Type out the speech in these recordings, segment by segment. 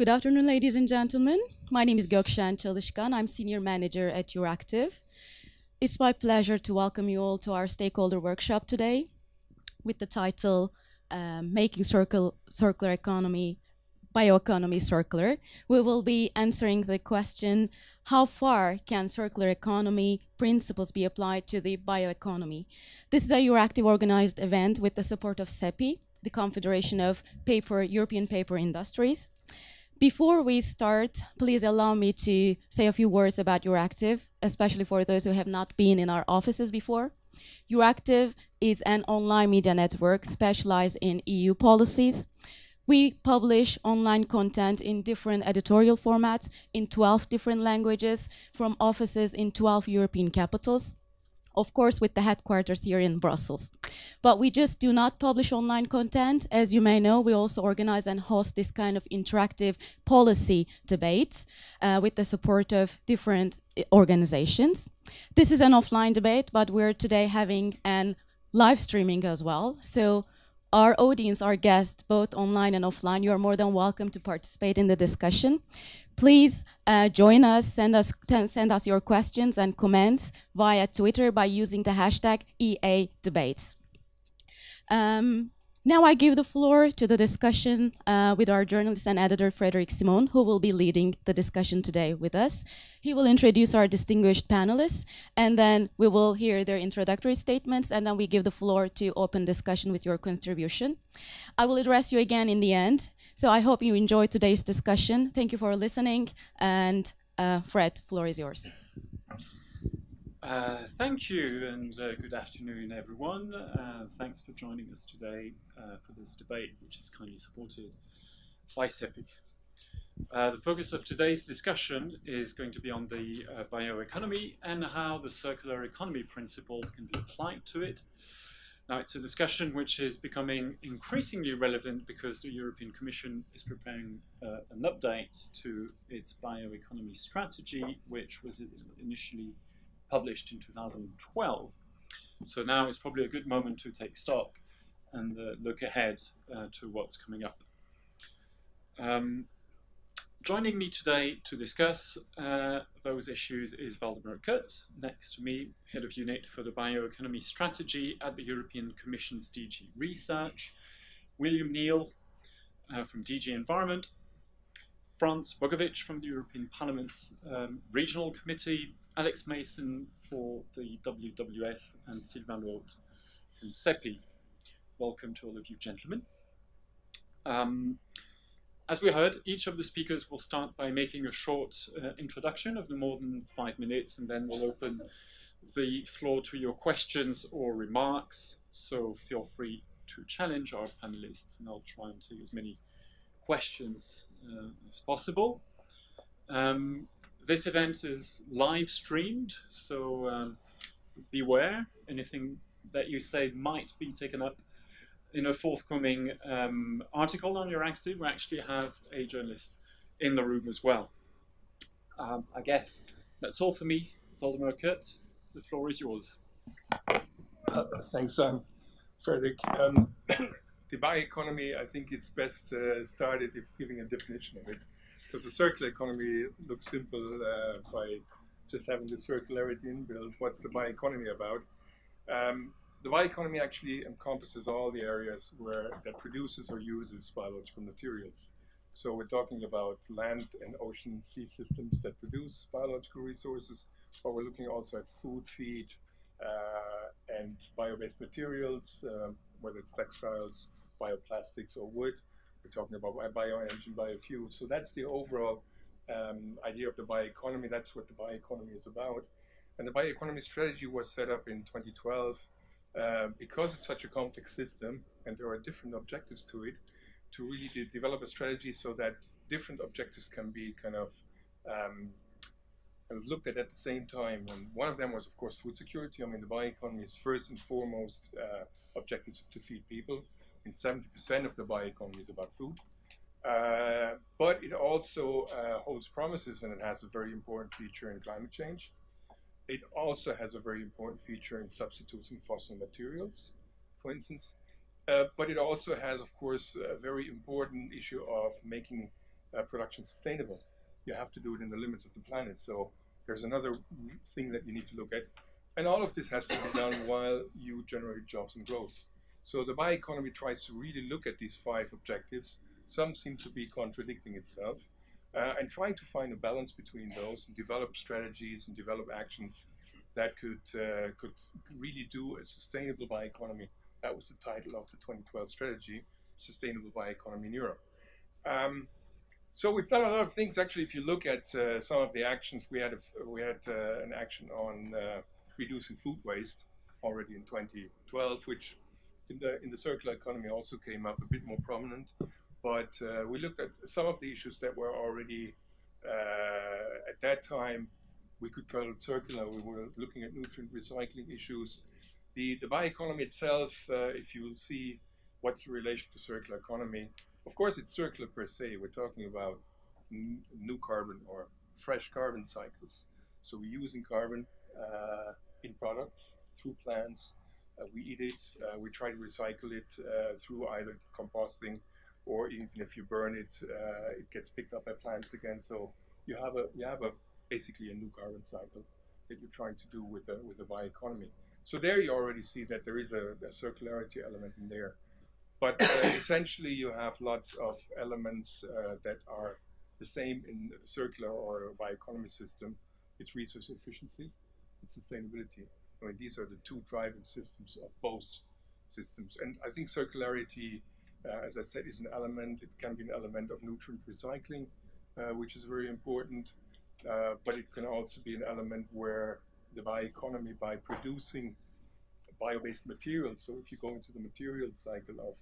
Good afternoon, ladies and gentlemen. My name is Gökşen Çalışkan. I'm Senior Manager at Euractiv. It's my pleasure to welcome you all to our stakeholder workshop today with the title Making Circular Economy, Bioeconomy Circular. We will be answering the question, how far can circular economy principles be applied to the bioeconomy? This is a Euractiv organized event with the support of CEPI, the Confederation of European Paper Industries. Before we start, please allow me to say a few words about Euractiv, especially for those who have not been in our offices before. Euractiv is an online media network specialized in EU policies. We publish online content in different editorial formats in 12 different languages from offices in 12 European capitals, of course with the headquarters here in Brussels. But we just do not publish online content. As you may know, we also organize and host this kind of interactive policy debates with the support of different organizations. This is an offline debate, but we're today having an live streaming as well. So our audience, our guests, both online and offline, you are more than welcome to participate in the discussion. Please join us, send us your questions and comments via Twitter by using the hashtag EADebates. Now I give the floor to the discussion with our journalist and editor, Frédéric Simon, who will be leading the discussion today with us. He will introduce our distinguished panelists, and then we will hear their introductory statements, and then we give the floor to open discussion with your contribution. I will address you again in the end, so I hope you enjoyed today's discussion. Thank you for listening, and Fred, floor is yours. Thank you, and good afternoon, everyone. Thanks for joining us today for this debate, which is kindly supported by CEPI. The focus of today's discussion is going to be on the bioeconomy and how the circular economy principles can be applied to it. Now, it's a discussion which is becoming increasingly relevant because the European Commission is preparing an update to its bioeconomy strategy, which was initially published in 2012. So now is probably a good moment to take stock and look ahead to what's coming up. Joining me today to discuss those issues is Waldemar Kut, next to me, Head of Unit for the Bioeconomy Strategy at the European Commission's DG Research, William Neal from DG Environment, Franz Bogovic from the European Parliament's Regional Committee, Alex Mason for the WWF, and Sylvain Lotte from CEPI. Welcome to all of you, gentlemen. As we heard, each of the speakers will start by making a short introduction of no more than 5 minutes, and then we'll open the floor to your questions or remarks. So feel free to challenge our panelists, and I'll try and take as many questions as possible. This event is live streamed, so beware. Anything that you say might be taken up in a forthcoming article on Euractiv. We actually have a journalist in the room as well. I guess that's all for me. Waldemar Kut, the floor is yours. Thanks, Frederick. The bioeconomy, I think it's best started if giving a definition of it. Because the circular economy looks simple by just having the circularity inbuilt. What's the bioeconomy about? The bioeconomy actually encompasses all the areas that produces or uses biological materials. So we're talking about land and ocean sea systems that produce biological resources, but we're looking also at food, feed, and bio-based materials, whether it's textiles, bioplastics, or wood. We're talking about bioenergy, biofuel. So that's the overall idea of the bioeconomy. That's what the bioeconomy is about. And the bioeconomy strategy was set up in 2012 because it's such a complex system and there are different objectives to it, to really develop a strategy so that different objectives can be kind of looked at the same time. And one of them was, of course, food security. I mean, the bioeconomy is first and foremost objectives to feed people. And 70% of the bioeconomy is about food. But it also holds promises, and it has a very important feature in climate change. It also has a very important feature in substituting fossil materials, for instance. But it also has, of course, a very important issue of making production sustainable. You have to do it in the limits of the planet. So there's another thing that you need to look at. And all of this has to be done while you generate jobs and growth. So the bioeconomy tries to really look at these 5 objectives. Some seem to be contradicting itself, and trying to find a balance between those and develop strategies and develop actions that could really do a sustainable bioeconomy. That was the title of the 2012 strategy, Sustainable Bioeconomy in Europe. So we've done a lot of things. Actually, if you look at some of the actions, we had an action on reducing food waste already in 2012, which in the circular economy also came up a bit more prominent. But we looked at some of the issues that were already at that time. We could call it circular. We were looking at nutrient recycling issues. The bioeconomy itself, if you see what's the relation to circular economy, of course it's circular per se. We're talking about new carbon or fresh carbon cycles. So we're using carbon in products through plants. We eat it. We try to recycle it through either composting, or even if you burn it, it gets picked up by plants again. So you have basically a new carbon cycle that you're trying to do with a bioeconomy. So there you already see that there is a circularity element in there. But essentially you have lots of elements that are the same in a circular or a bioeconomy system. It's resource efficiency, it's sustainability. I mean, these are the 2 driving systems of both systems. And I think circularity, as I said, is an element. It can be an element of nutrient recycling, which is very important. But it can also be an element where the bioeconomy, by producing bio-based materials, so if you go into the material cycle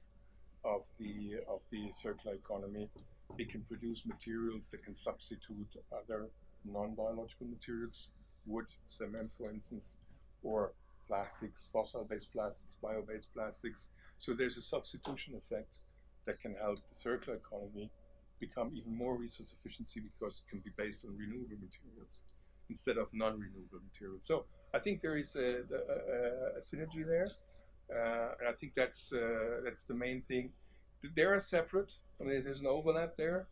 of the circular economy, it can produce materials that can substitute other non-biological materials, wood, cement, for instance, or plastics, fossil-based plastics, bio-based plastics. So there's a substitution effect that can help the circular economy become even more resource efficiency, because it can be based on renewable materials instead of non-renewable materials. So I think there is a synergy there, and I think that's the main thing. They are separate. I mean, there's an overlap there,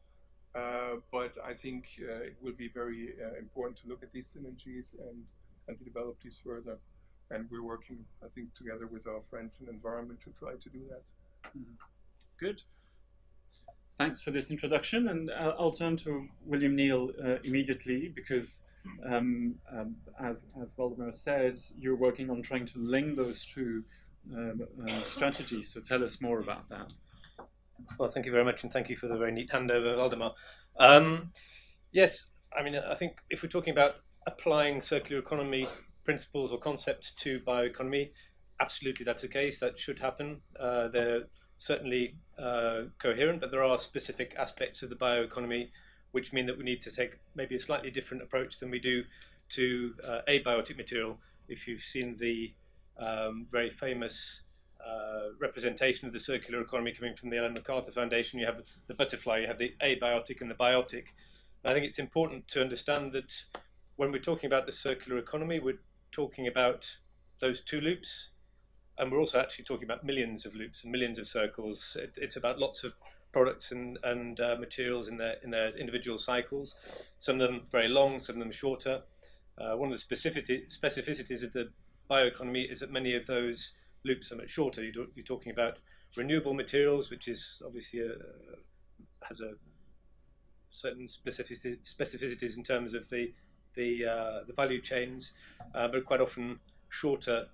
but I think it will be very important to look at these synergies and to develop these further. And we're working, I think, together with our friends in environment to try to do that. Good. Thanks for this introduction, and I'll turn to William Neal immediately, because as Waldemar said, you're working on trying to link those 2 strategies. So tell us more about that. Well, thank you very much, and thank you for the very neat handover, Waldemar. Yes, I mean, I think if we're talking about applying circular economy principles or concepts to bioeconomy, absolutely that's the case. That should happen. They're certainly coherent, but there are specific aspects of the bioeconomy which mean that we need to take maybe a slightly different approach than we do to abiotic material. If you've seen the very famous representation of the circular economy coming from the Ellen MacArthur Foundation, you have the butterfly, you have the abiotic and the biotic. And I think it's important to understand that when we're talking about the circular economy, we're talking about those 2 loops, and we're also actually talking about millions of loops and millions of circles. It's about lots of products and materials in their individual cycles. Some of them very long, some of them shorter. One of the specificities of the bioeconomy is that many of those loops are much shorter. You're talking about renewable materials, which is obviously has a certain specificities in terms of the value chains, but quite often shorter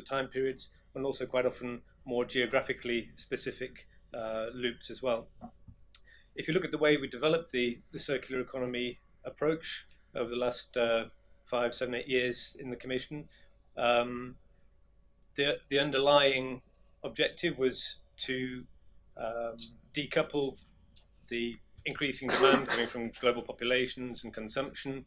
time periods, and also quite often more geographically specific loops as well. If you look at the way we developed the circular economy approach over the last 5, 7, 8 years in the Commission, the underlying objective was to decouple the increasing demand coming from global populations and consumption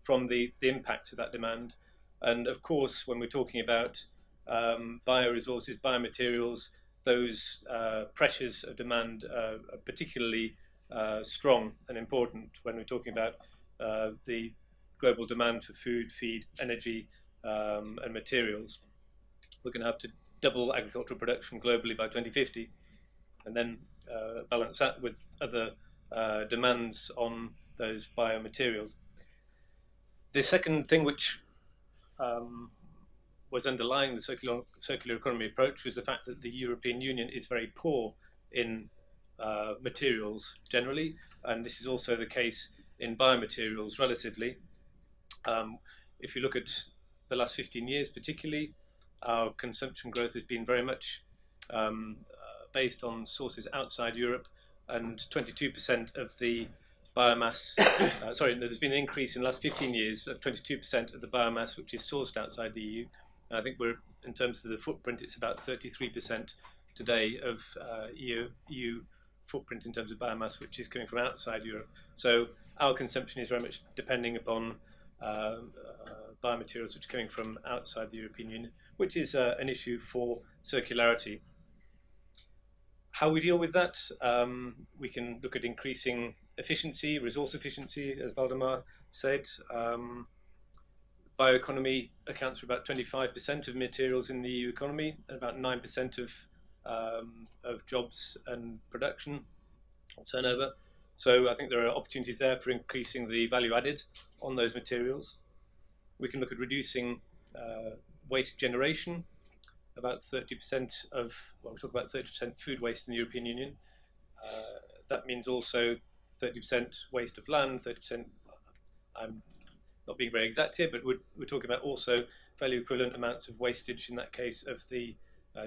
from the impact of that demand. And of course, when we're talking about bioresources, biomaterials, those pressures of demand are particularly strong and important when we're talking about the global demand for food, feed, energy, and materials. We're going to have to double agricultural production globally by 2050. and then balance that with other demands on those biomaterials. The second thing which was underlying the circular economy approach was the fact that the European Union is very poor in materials generally, and this is also the case in biomaterials relatively. If you look at the last 15 years particularly, our consumption growth has been very much based on sources outside Europe, and 22% of the biomass, there's been an increase in the last 15 years of 22% of the biomass which is sourced outside the EU. And I think we're, in terms of the footprint, it's about 33% today of EU footprint in terms of biomass which is coming from outside Europe. So our consumption is very much depending upon biomaterials which are coming from outside the European Union, which is an issue for circularity. How we deal with that, we can look at increasing efficiency, resource efficiency, as Valdemar said. Bioeconomy accounts for about 25% of materials in the EU economy, and about 9% of jobs and production or turnover. So I think there are opportunities there for increasing the value added on those materials. We can look at reducing waste generation. About 30% of, well, we talk about 30% food waste in the European Union. That means also 30% waste of land, 30%, I'm not being very exact here, but we're talking about also fairly equivalent amounts of wastage in that case of the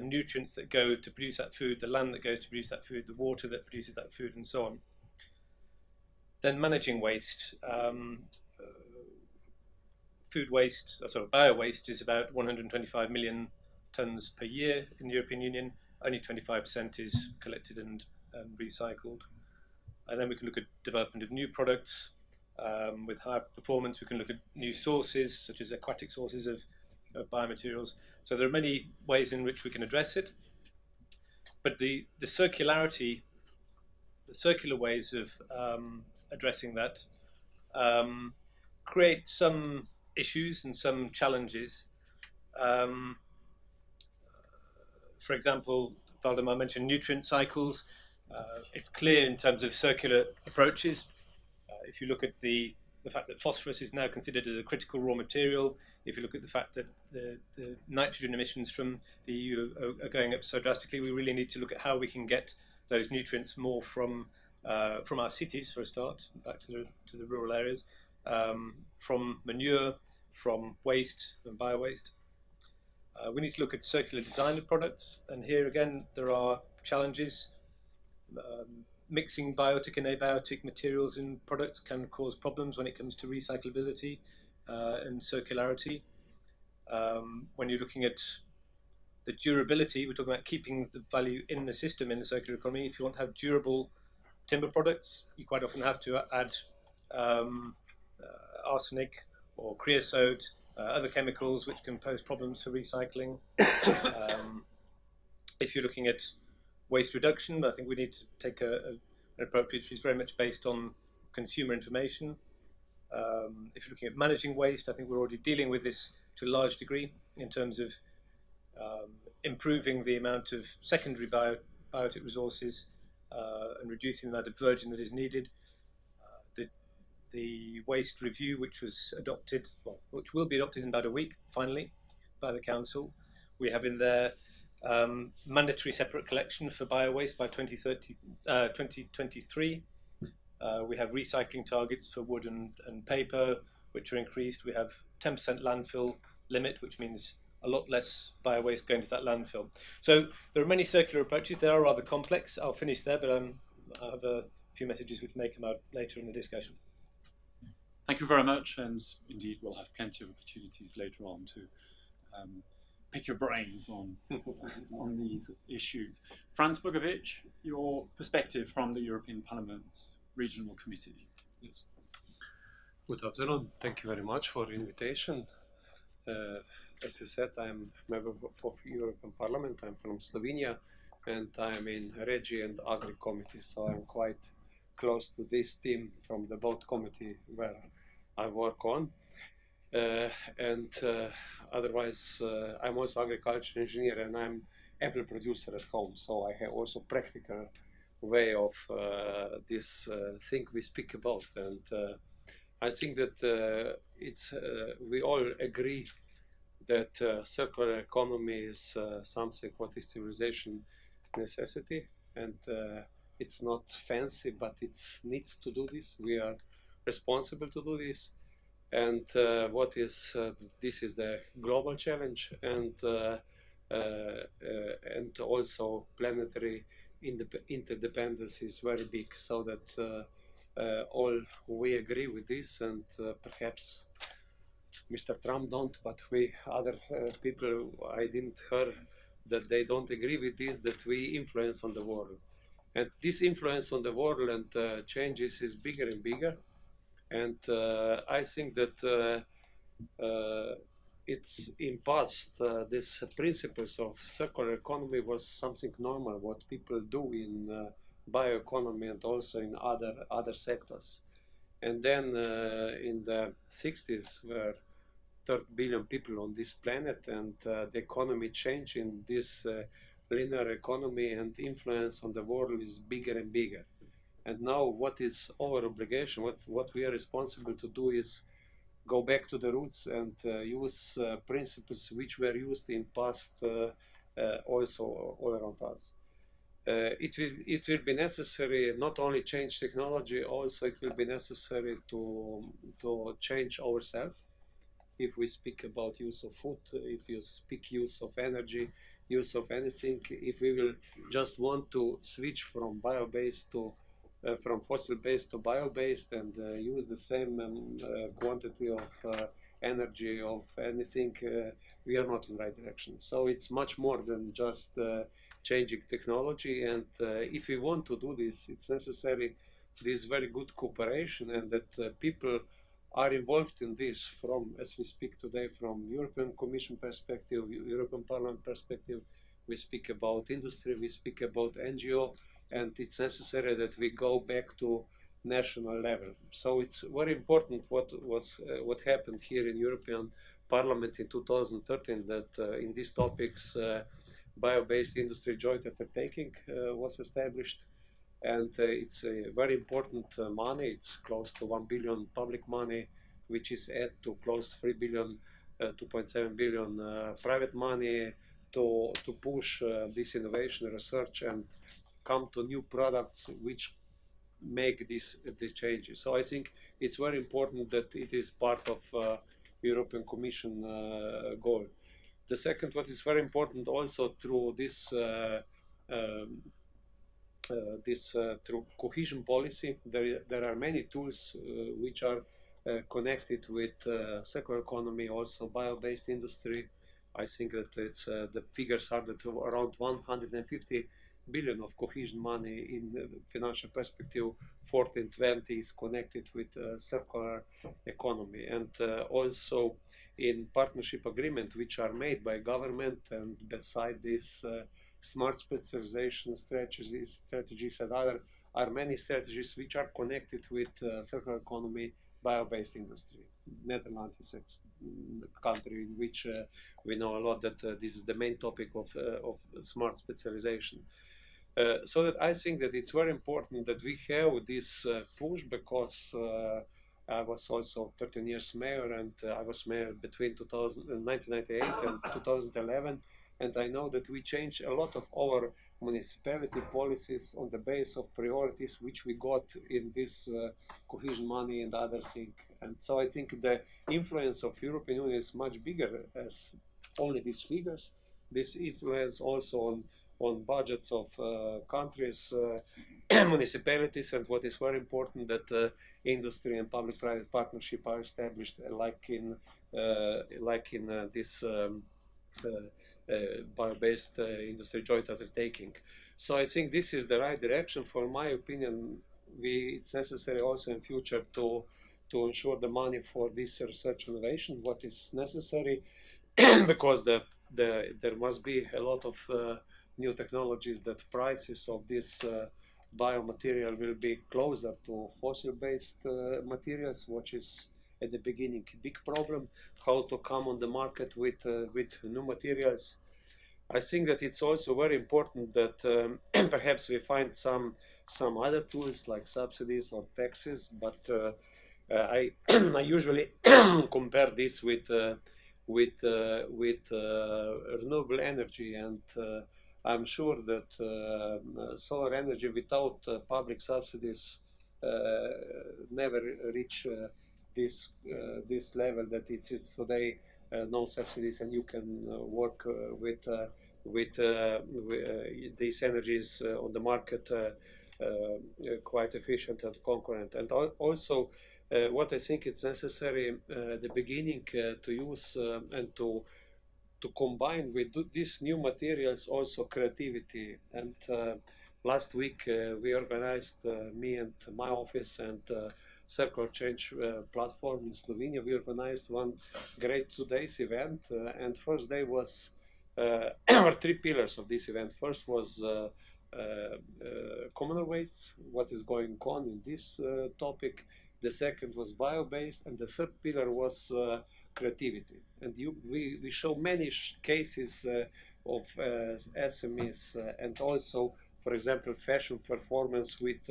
nutrients that go to produce that food, the land that goes to produce that food, the water that produces that food, and so on. Then managing waste. Food waste, bio-waste is about 125 million tonnes per year in the European Union. Only 25% is collected and recycled. And then we can look at development of new products with higher performance. We can look at new sources, such as aquatic sources of biomaterials. So there are many ways in which we can address it. But the circularity, the circular ways of addressing that create some issues and some challenges. For example, Valdemar mentioned nutrient cycles. It's clear in terms of circular approaches. If you look at the fact that phosphorus is now considered as a critical raw material, if you look at the fact that the nitrogen emissions from the EU are going up so drastically, we really need to look at how we can get those nutrients more from our cities, for a start, back to the rural areas, from manure, from waste and bio-waste. We need to look at circular design of products, and here again there are challenges. Mixing biotic and abiotic materials in products can cause problems when it comes to recyclability and circularity. When you're looking at the durability, we're talking about keeping the value in the system in the circular economy. If you want to have durable timber products, you quite often have to add arsenic or creosote, other chemicals which can pose problems for recycling. If you're looking at waste reduction, I think we need to take an approach which is very much based on consumer information. If you're looking at managing waste, I think we're already dealing with this to a large degree in terms of improving the amount of secondary biotic resources and reducing the amount of virgin that is needed. The waste review, which was adopted, which will be adopted in about a week, finally, by the Council. We have in there mandatory separate collection for bio-waste by 2023. We have recycling targets for wood and paper, which are increased. We have 10% landfill limit, which means a lot less bio-waste going to that landfill. So there are many circular approaches. They are rather complex. I'll finish there, but I have a few messages which may come out later in the discussion. Thank you very much, and indeed we'll have plenty of opportunities later on to pick your brains on these issues. Franz Bogovic, your perspective from the European Parliament's Regional Committee. Yes. Good afternoon. Thank you very much for the invitation. As you said, I'm a member of European Parliament. I'm from Slovenia, and I'm in Regi and Agri committee, so I'm quite close to this team from the both committee where I work on. Otherwise, I'm also agriculture engineer, and I'm apple producer at home, so I have also practical way of this thing we speak about. And I think that we all agree that circular economy is something what is civilization necessity, and it's not fancy, but it's need to do this. We are responsible to do this, and this is the global challenge, and also planetary interdependence is very big, so that all we agree with this, and perhaps Mr. Trump don't, but we other people, I didn't hear that they don't agree with this, that we influence on the world. And this influence on the world and changes is bigger and bigger. And I think that it's in past, these principles of circular economy was something normal, what people do in bioeconomy and also in other sectors. And then in the 60s, where 30 billion people on this planet, and the economy changed in this linear economy, and influence on the world is bigger and bigger. And now what is our obligation, what we are responsible to do is go back to the roots and use principles which were used in past also all around us. It will be necessary not only change technology, also it will be necessary to change ourselves. If we speak about use of food, if you speak use of energy, use of anything, if we will just want to switch from bio-based to from fossil-based to bio-based and use the same quantity of energy of anything, we are not in the right direction. So it's much more than just changing technology, and if we want to do this, it's necessary this very good cooperation, and that people are involved in this from, as we speak today, from European Commission perspective, European Parliament perspective. We speak about industry, we speak about NGO, and it's necessary that we go back to national level. So it's very important what happened here in European Parliament in 2013, that in these topics bio-based industry joint undertaking was established. And it's a very important money. It's close to 1 billion public money, which is add to close 3 billion, 2.7 billion private money to push this innovation research and come to new products which make these changes. So I think it's very important that it is part of European Commission goal. The second, what is very important also through this through cohesion policy, there are many tools which are connected with circular economy, also bio-based industry. I think that it's the figures are that around 150 billion of cohesion money in the financial perspective 14-20 is connected with circular economy, and also in partnership agreement which are made by government, and beside this smart specialization strategies and other are many strategies which are connected with circular economy, bio-based industry. Netherlands is a country in which we know a lot that this is the main topic of smart specialization. So that I think that it's very important that we have this push, because I was also 13 years mayor, and I was mayor between 1998 and 2011. And I know that we changed a lot of our municipality policies on the base of priorities which we got in this cohesion money and other things. And so I think the influence of European Union is much bigger as only these figures. This influence also on budgets of countries, municipalities, and what is very important that industry and public-private partnership are established, like in this bio-based industry joint undertaking. So I think this is the right direction. For my opinion, it's necessary also in future to ensure the money for this research innovation, what is necessary, because there must be a lot of new technologies, that prices of this biomaterial will be closer to fossil-based materials, which is at the beginning a big problem, how to come on the market with new materials. I think that it's also very important that perhaps we find some other tools like subsidies or taxes, but I I usually compare this with renewable energy, and I'm sure that solar energy without public subsidies never reach this level that it's today. No subsidies, and you can work with these energies on the market quite efficient and concurrent. And also, what I think it's necessary at the beginning to use and to combine with these new materials also creativity. And last week we organized, me and my office and Circular Change platform in Slovenia, we organized one great 2 days event, and first day was our 3 pillars of this event. First was communal waste, what is going on in this topic. The second was bio-based, and the third pillar was creativity. And we show many cases of SMEs, and also, for example, fashion performance with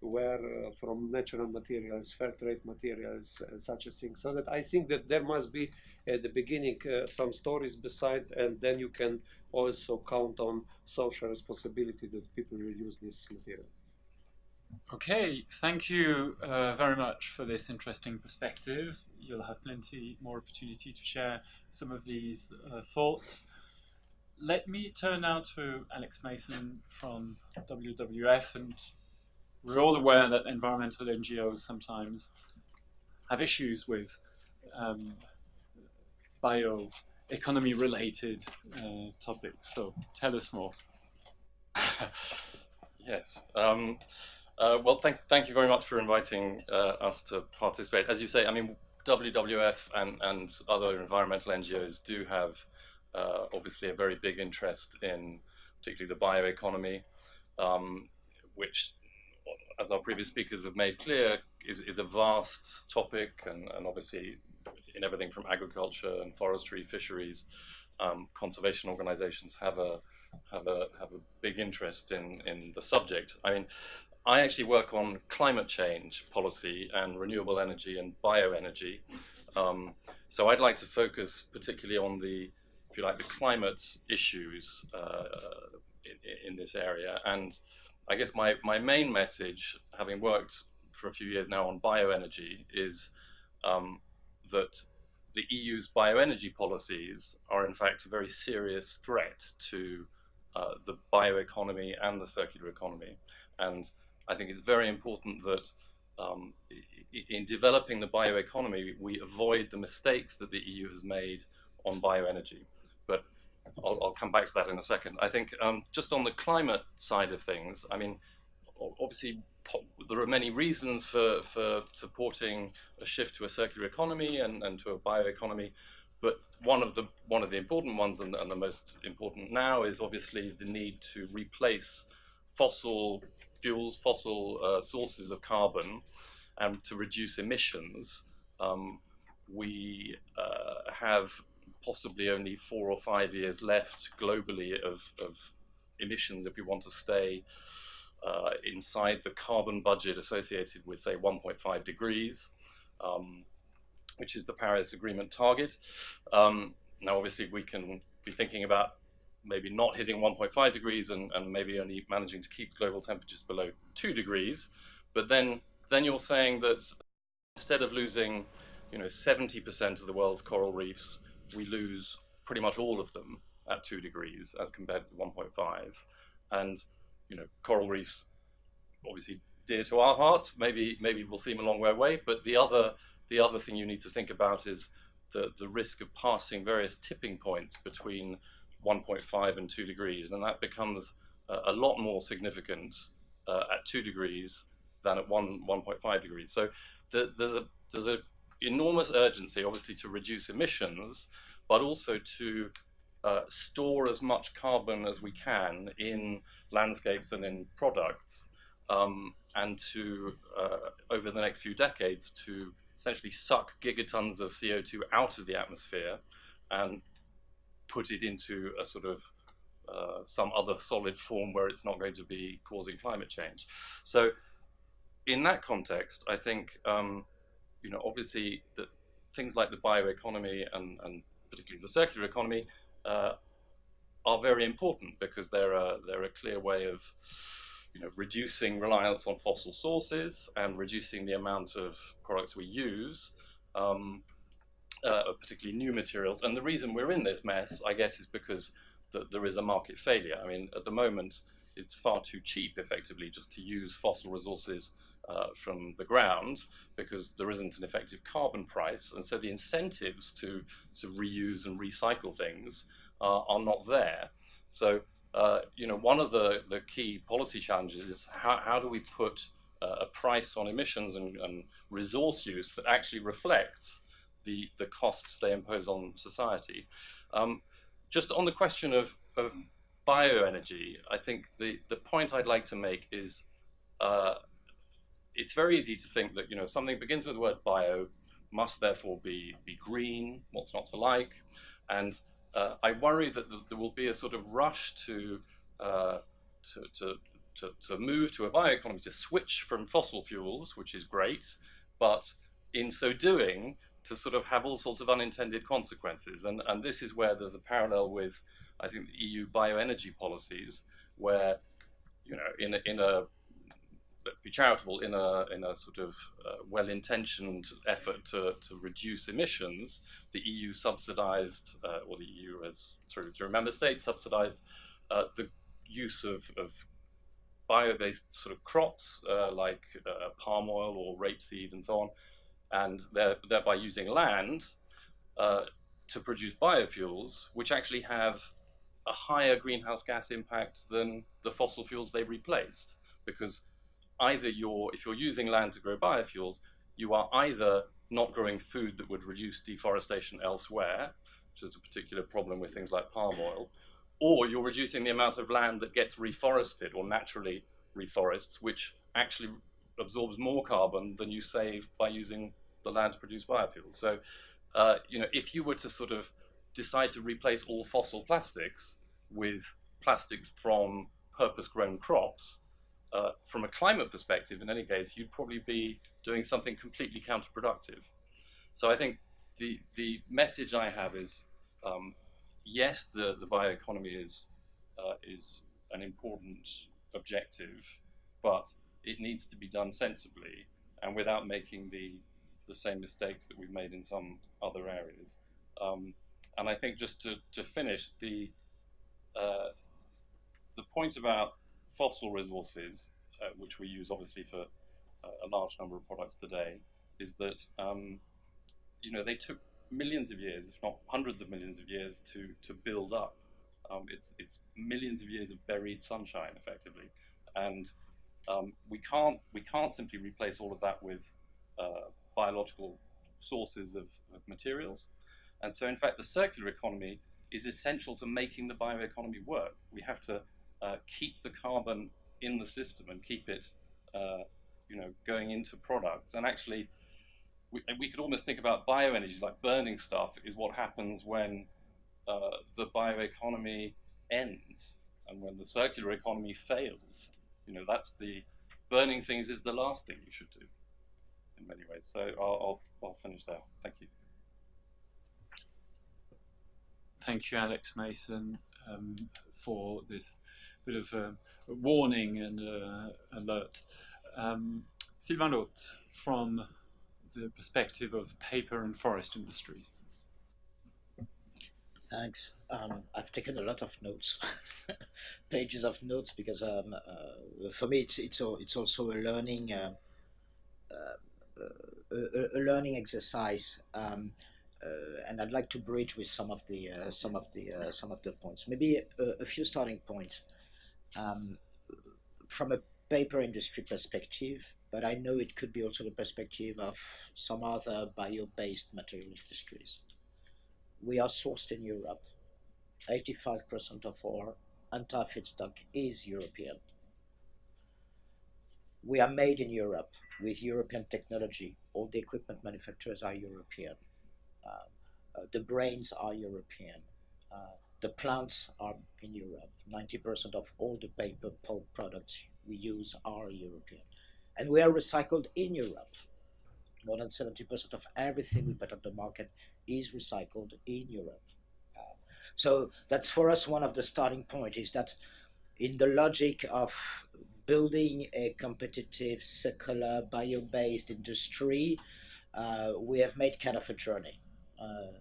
where from natural materials, fair trade materials, and such a thing. So that I think that there must be at the beginning some stories beside, and then you can also count on social responsibility that people will use this material. Okay, thank you very much for this interesting perspective. You'll have plenty more opportunity to share some of these thoughts. Let me turn now to Alex Mason from WWF, and we're all aware that environmental NGOs sometimes have issues with bioeconomy related topics, so tell us more. Yes. Well, thank you very much for inviting us to participate. As you say, I mean, WWF and other environmental NGOs do have obviously a very big interest in particularly the bioeconomy, which, as our previous speakers have made clear, is a vast topic, and obviously in everything from agriculture and forestry, fisheries, conservation organizations have a big interest in the subject. I mean, I actually work on climate change policy and renewable energy and bioenergy. So I'd like to focus particularly on the, if you like, the climate issues in this area. And I guess my main message, having worked for a few years now on bioenergy, is that the EU's bioenergy policies are in fact a very serious threat to the bioeconomy and the circular economy. And I think it's very important that in developing the bioeconomy, we avoid the mistakes that the EU has made on bioenergy. But I'll come back to that in a second. I think just on the climate side of things, I mean, obviously there are many reasons for supporting a shift to a circular economy and to a bioeconomy. But one of the important ones, and the most important now, is obviously the need to replace fossil fuels, fossil sources of carbon, and to reduce emissions. We have possibly only 4 or 5 years left globally of emissions if we want to stay inside the carbon budget associated with, say, 1.5 degrees. Which is the Paris Agreement target. Now, obviously, we can be thinking about maybe not hitting 1.5 degrees and maybe only managing to keep global temperatures below 2 degrees. But then you're saying that instead of losing, 70% of the world's coral reefs, we lose pretty much all of them at 2 degrees as compared to 1.5. And, coral reefs, obviously dear to our hearts, maybe we'll seem a long way away, but the other thing you need to think about is the risk of passing various tipping points between 1.5 and 2 degrees, and that becomes a lot more significant at 2 degrees than at 1.5 degrees. So there's a enormous urgency, obviously, to reduce emissions, but also to store as much carbon as we can in landscapes and in products, and to over the next few decades to essentially suck gigatons of CO2 out of the atmosphere and put it into a sort of some other solid form where it's not going to be causing climate change. So in that context, I think, obviously that things like the bioeconomy and particularly the circular economy are very important, because they're a clear way of reducing reliance on fossil sources and reducing the amount of products we use, particularly new materials. And the reason we're in this mess, I guess, is because there is a market failure. I mean, at the moment, it's far too cheap, effectively, just to use fossil resources from the ground, because there isn't an effective carbon price. And so the incentives to reuse and recycle things are not there. So, one of the key policy challenges is how do we put a price on emissions and resource use that actually reflects the costs they impose on society. Just on the question of bioenergy, I think the point I'd like to make is it's very easy to think that something begins with the word bio must therefore be green. What's not to like? And I worry that there will be a sort of rush to move to a bioeconomy, to switch from fossil fuels, which is great, but in so doing, to sort of have all sorts of unintended consequences. And this is where there's a parallel with, I think, the EU bioenergy policies, where, in a let's be charitable, in a sort of well-intentioned effort to reduce emissions, the EU subsidized, or the EU as through member states subsidized the use of bio-based sort of crops like palm oil or rapeseed and so on, and thereby using land to produce biofuels, which actually have a higher greenhouse gas impact than the fossil fuels they replaced. Because either if you're using land to grow biofuels, you are either not growing food that would reduce deforestation elsewhere, which is a particular problem with things like palm oil, or you're reducing the amount of land that gets reforested or naturally reforests, which actually absorbs more carbon than you save by using the land to produce biofuels. So, if you were to sort of decide to replace all fossil plastics with plastics from purpose-grown crops, from a climate perspective, in any case, you'd probably be doing something completely counterproductive. So I think the message I have is, yes, the bioeconomy is an important objective, but it needs to be done sensibly and without making the same mistakes that we've made in some other areas. And I think, just to finish, the point about fossil resources, which we use obviously for a large number of products today, is that they took millions of years, if not hundreds of millions of years, to build up. It's millions of years of buried sunshine, effectively, and we can't simply replace all of that with biological sources of materials. And so, in fact, the circular economy is essential to making the bioeconomy work. We have to keep the carbon in the system and keep it, going into products. And actually, we could almost think about bioenergy like burning stuff is what happens when the bioeconomy ends and when the circular economy fails. That's burning things is the last thing you should do in many ways. So I'll finish there. Thank you. Thank you, Alex Mason, for this bit of a warning and alert. Sylvain Lotte, from the perspective of paper and forest industries. Thanks. I've taken a lot of notes, pages of notes, because for me it's also a learning exercise, and I'd like to bridge with some of the points. Maybe a few starting points from a paper industry perspective, but I know it could be also the perspective of some other bio-based material industries. We are sourced in Europe. 85% of our entire feedstock is European. We are made in Europe with European technology. All the equipment manufacturers are European. The brains are European. The plants are in Europe. 90% of all the paper pulp products we use are European. And we are recycled in Europe. More than 70% of everything we put on the market is recycled in Europe. So that's for us one of the starting points is that in the logic of building a competitive, circular, bio-based industry, we have made kind of a journey.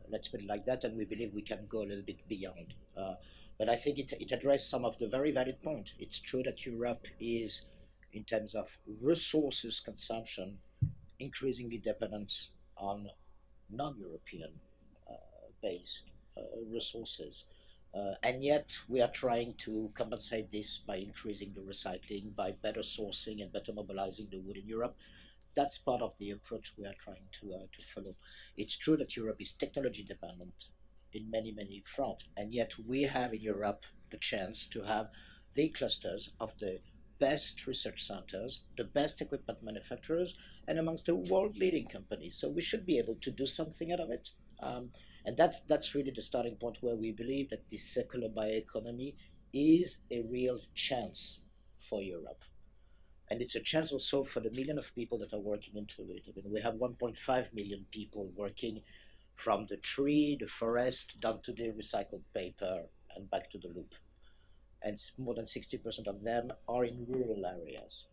Let's put it like that, and we believe we can go a little bit beyond. But I think it addressed some of the very valid points. It's true that Europe is, in terms of resources consumption, increasingly dependent on non-European based resources. And yet we are trying to compensate this by increasing the recycling, by better sourcing and better mobilizing the wood in Europe. That's part of the approach we are trying to follow. It's true that Europe is technology dependent in many, many fronts, and yet we have in Europe the chance to have the clusters of the best research centers, the best equipment manufacturers, and amongst the world leading companies. So we should be able to do something out of it. And that's really the starting point where we believe that this circular bioeconomy is a real chance for Europe. And it's a chance also for the million of people that are working into it. I mean, we have 1.5 million people working from the tree, the forest, down to the recycled paper and back to the loop. And more than 60% of them are in rural areas.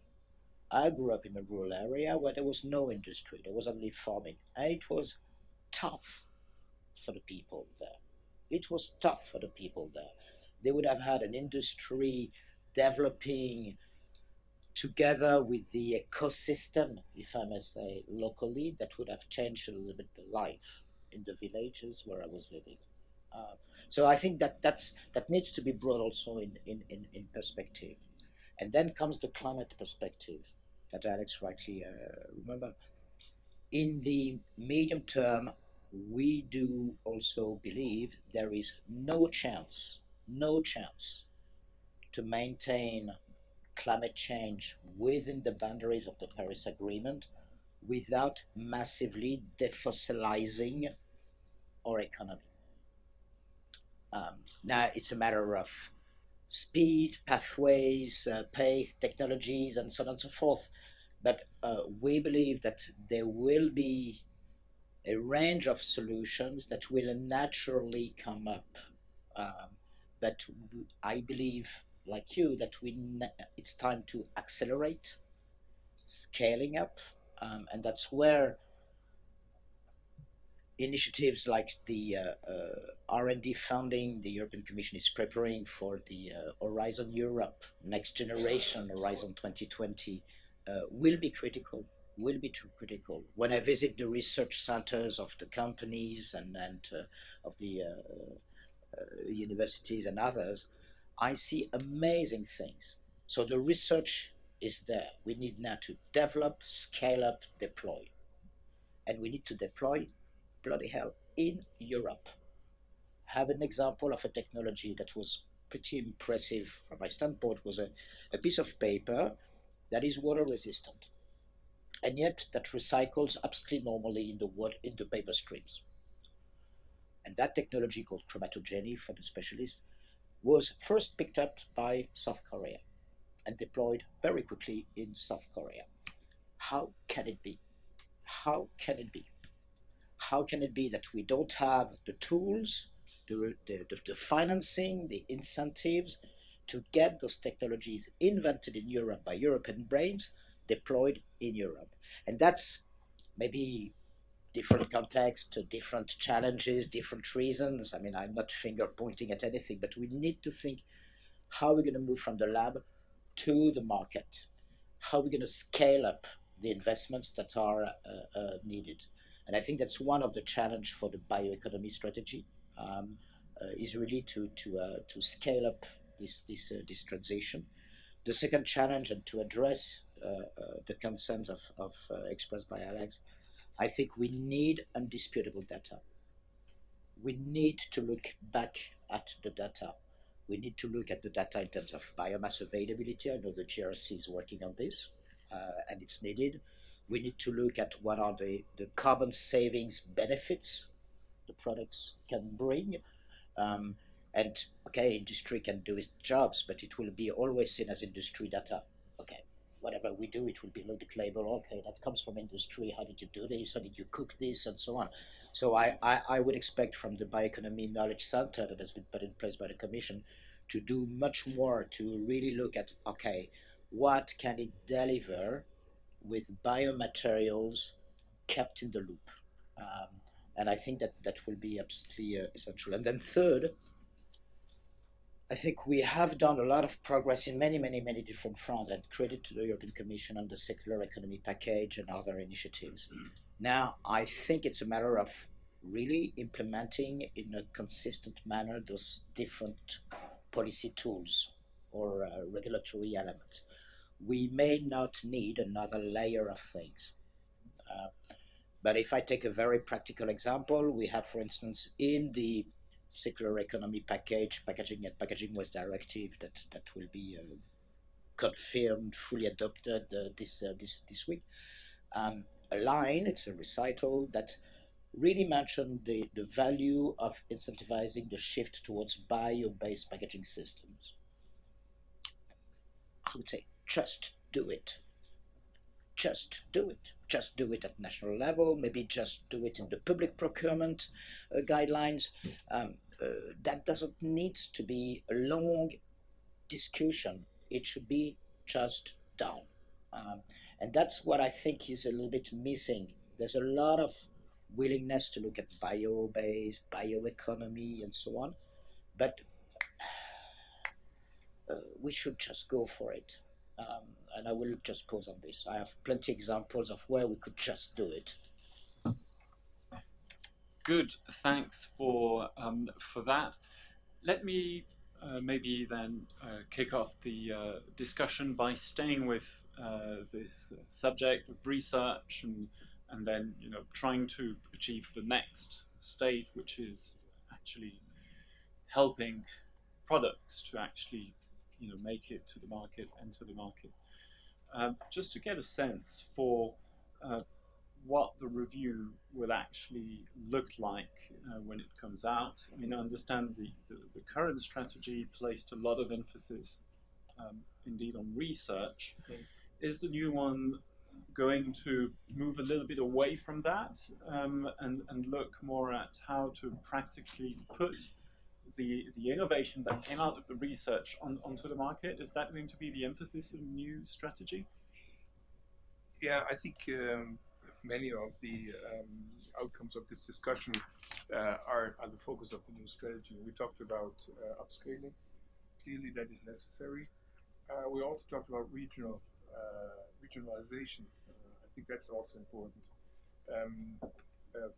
I grew up in a rural area where there was no industry, there was only farming. And it was tough for the people there. It was tough for the people there. They would have had an industry developing together with the ecosystem, if I may say, locally, that would have changed a little bit the life in the villages where I was living. So I think that needs to be brought also in perspective. And then comes the climate perspective that Alex rightly remember. In the medium term, we do also believe there is no chance to maintain climate change within the boundaries of the Paris Agreement without massively defossilizing our economy. Now it's a matter of speed, pathways, pace, technologies, and so on and so forth. But we believe that there will be a range of solutions that will naturally come up. But I believe, like you, that it's time to accelerate, scaling up, and that's where initiatives like the R&D funding the European Commission is preparing for the Horizon Europe, next generation Horizon 2020, will be critical. When I visit the research centers of the companies and of the universities and others, I see amazing things. So the research is there. We need now to develop, scale up, deploy. And we need to deploy, bloody hell, in Europe. Have an example of a technology that was pretty impressive from my standpoint was a piece of paper that is water resistant, and yet that recycles absolutely normally in the paper streams. And that technology, called chromatogeny for the specialists, was first picked up by South Korea and deployed very quickly in South Korea. How can it be? How can it be? How can it be that we don't have the tools, the financing, the incentives to get those technologies invented in Europe by European brains, deployed in Europe? And that's maybe different context, different challenges, different reasons. I mean, I'm not finger pointing at anything, but we need to think how we're going to move from the lab to the market. How we're going to scale up the investments that are needed. And I think that's one of the challenge for the bioeconomy strategy, is really to scale up this transition. The second challenge, and to address the concerns of expressed by Alex, I think we need undisputable data. We need to look back at the data. We need to look at the data in terms of biomass availability. I know the GRC is working on this, and it's needed. We need to look at what are the carbon savings benefits the products can bring. And okay, industry can do its jobs, but it will be always seen as industry data. Okay, whatever we do, it will be a little bit labeled. Okay, that comes from industry. How did you do this? How did you cook this, and so on. So I would expect from the Bioeconomy Knowledge Center that has been put in place by the Commission to do much more to really look at, okay, what can it deliver with biomaterials kept in the loop. And I think that that will be absolutely essential. And then third, I think we have done a lot of progress in many different fronts, and credit to the European Commission on the circular economy package and other initiatives. Now, I think it's a matter of really implementing in a consistent manner those different policy tools or regulatory elements. We may not need another layer of things. But if I take a very practical example, we have, for instance, in the circular economy package, packaging waste directive that will be confirmed, fully adopted this week. A line, it's a recital that really mentioned the value of incentivizing the shift towards bio-based packaging systems. I would say, just do it. Just do it. Just do it at national level, maybe just do it in the public procurement guidelines. That doesn't need to be a long discussion. It should be just done. And that's what I think is a little bit missing. There's a lot of willingness to look at bio-based, bioeconomy, and so on, but we should just go for it. And I will just pause on this. I have plenty of examples of where we could just do it. Good, thanks for that. Let me maybe then kick off the discussion by staying with this subject of research and then trying to achieve the next stage, which is actually helping products to actually make it to the market, enter the market. Just to get a sense for what the review will actually look like when it comes out. I mean, I understand the current strategy placed a lot of emphasis indeed on research. Okay. Is the new one going to move a little bit away from that and look more at how to practically put the innovation that came out of the research onto the market? Is that going to be the emphasis of the new strategy? Yeah, I think many of the outcomes of this discussion are the focus of the new strategy. We talked about upscaling. Clearly, that is necessary. We also talked about regionalization. I think that's also important.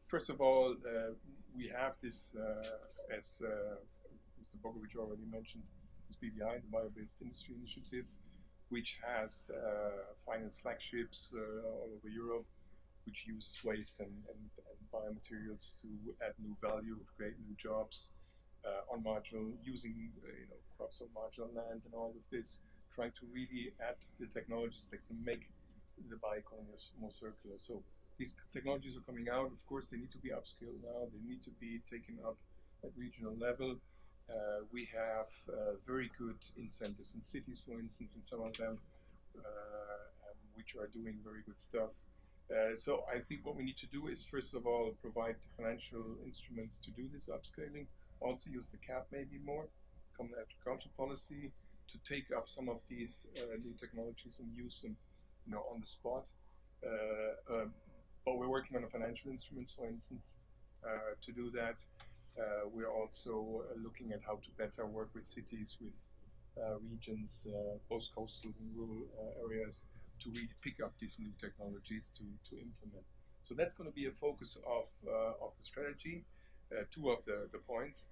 First of all, we have this, as Mr. Bogovic already mentioned, this BBI, the Bio-Based Industry Initiative, which has finance flagships all over Europe, which use waste and biomaterials to add new value, create new jobs on marginal, using crops on marginal land and all of this, trying to really add the technologies that can make the bioeconomy more circular. So these technologies are coming out. Of course, they need to be upscaled now. They need to be taken up at regional level. We have very good incentives in cities, for instance, in some of them, which are doing very good stuff. So I think what we need to do is, first of all, provide the financial instruments to do this upscaling. Also use the cap maybe more, common agricultural policy, to take up some of these new technologies and use them, on the spot. But we're working on the financial instruments, for instance, to do that. We're also looking at how to better work with cities, with regions, both coastal and rural areas, to really pick up these new technologies to implement. So that's going to be a focus of the strategy, two of the points.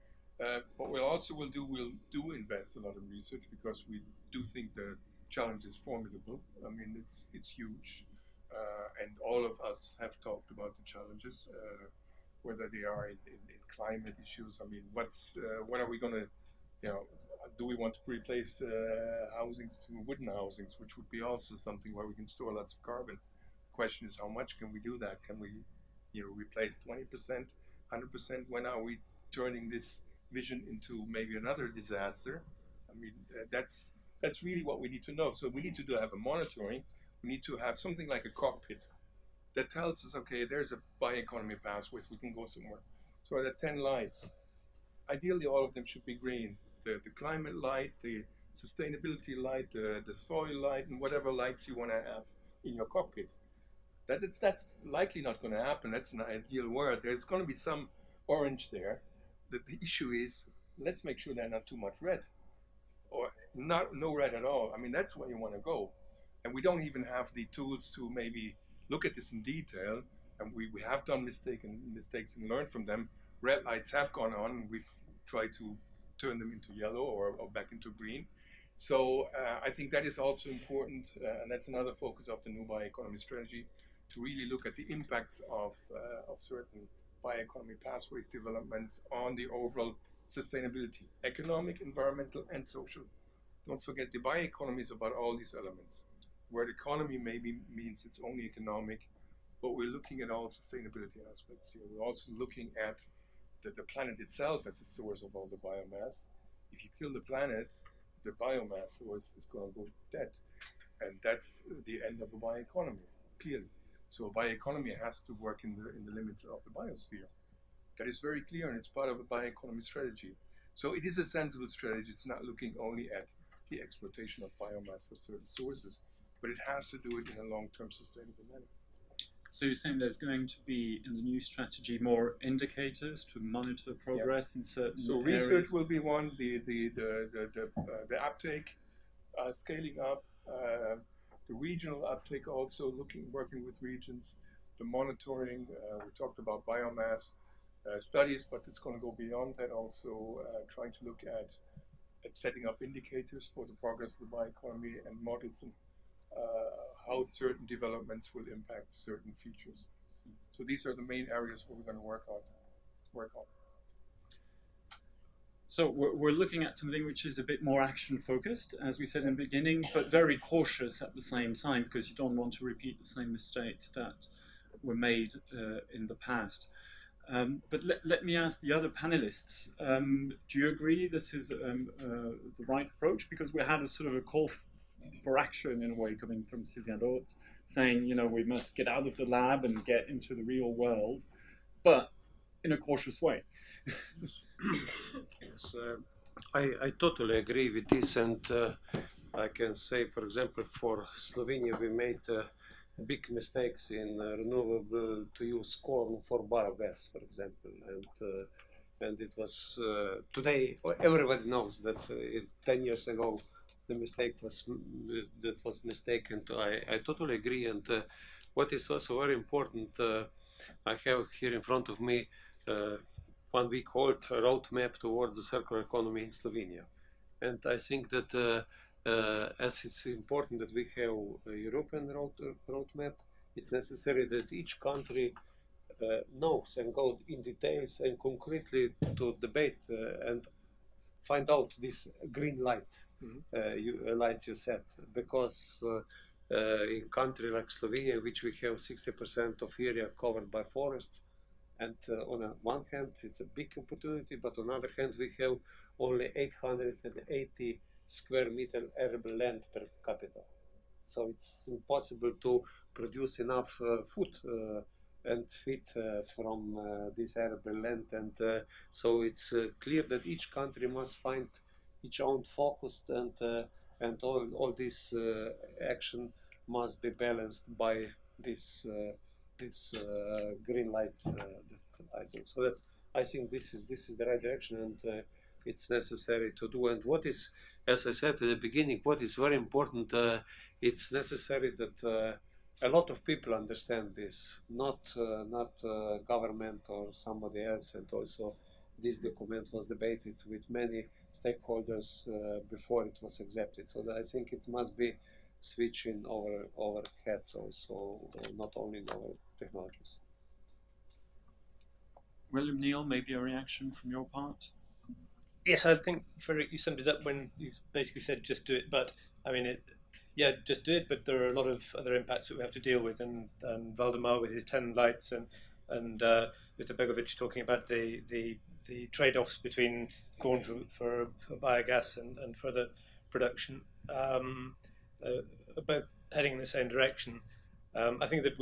What we'll do invest a lot in research, because we do think the challenge is formidable. I mean, it's huge. And all of us have talked about the challenges, whether they are in climate issues. I mean, what are we going to, do we want to replace housings to wooden housings, which would be also something where we can store lots of carbon. The question is, how much can we do that? Can we, replace 20%, 100%? When are we turning this vision into maybe another disaster. I mean, that's really what we need to know. So we need to have a monitoring. We need to have something like a cockpit that tells us, okay, there's a bioeconomy pathway, we can go somewhere. So there are 10 lights. Ideally, all of them should be green. The climate light, the sustainability light, the soil light, and whatever lights you want to have in your cockpit. That's likely not going to happen. That's an ideal world. There's going to be some orange there. The issue is, let's make sure they're not too much red, or no red at all. I mean, that's where you want to go. And we don't even have the tools to maybe look at this in detail. And we have done mistakes and learned from them. Red lights have gone on, and we've tried to turn them into yellow or back into green. So I think that is also important, and that's another focus of the new bioeconomy strategy, to really look at the impacts of certain bioeconomy pathways developments on the overall sustainability, economic, environmental, and social. Don't forget, the bioeconomy is about all these elements. Where the economy maybe means it's only economic, but we're looking at all sustainability aspects here. We're also looking at the planet itself as the source of all the biomass. If you kill the planet, the biomass source is going to go dead. And that's the end of a bioeconomy, clearly. So a bioeconomy has to work in the limits of the biosphere. That is very clear, and it's part of a bioeconomy strategy. So it is a sensible strategy. It's not looking only at the exploitation of biomass for certain sources, but it has to do it in a long-term sustainable manner. So you're saying there's going to be, in the new strategy, more indicators to monitor progress in certain areas? So research will be one, the uptake, scaling up, the regional uptake also, working with regions, the monitoring, we talked about biomass studies, but it's going to go beyond that also, trying to look at setting up indicators for the progress of the bioeconomy and models and how certain developments will impact certain features. So these are the main areas where we're going to work on. So we're looking at something which is a bit more action-focused, as we said in the beginning, but very cautious at the same time, because you don't want to repeat the same mistakes that were made in the past. But let me ask the other panelists, do you agree this is the right approach? Because we had a sort of a call for action, in a way, coming from Sylvia Dort, saying, you know, we must get out of the lab and get into the real world, but in a cautious way. Yes, I totally agree with this, and I can say, for example, for Slovenia, we made big mistakes in renewable to use corn for biogas, for example, and it was today everybody knows that 10 years ago the mistake was mistaken. I totally agree, and what is also very important, I have here in front of me 1 week old roadmap towards the circular economy in Slovenia, and I think that as it's important that we have a European roadmap, it's necessary that each country knows and go in details and concretely to debate and find out this green light, lights you said, because in country like Slovenia, which we have 60% of area covered by forests, and on one hand it's a big opportunity, but on the other hand we have only 880 square meter arable land per capita. So it's impossible to produce enough food and feed from this arable land, and so it's clear that each country must find its own focus, and all this action must be balanced by this green lights that I do. So that I think this is the right direction, and it's necessary to do. And what is, as I said at the beginning, what is very important, it's necessary that a lot of people understand this, not government or somebody else. And also this document was debated with many stakeholders before it was accepted. So I think it must be switching our heads also, not only in our technologies. William Neal, maybe a reaction from your part? Yes, I think, Frederick, you summed it up when you basically said just do it, but I mean, just do it, but there are a lot of other impacts that we have to deal with, and Valdemar with his 10 lights, and and Mr. Begovic talking about the trade-offs between corn for biogas and further production, both heading in the same direction. I think that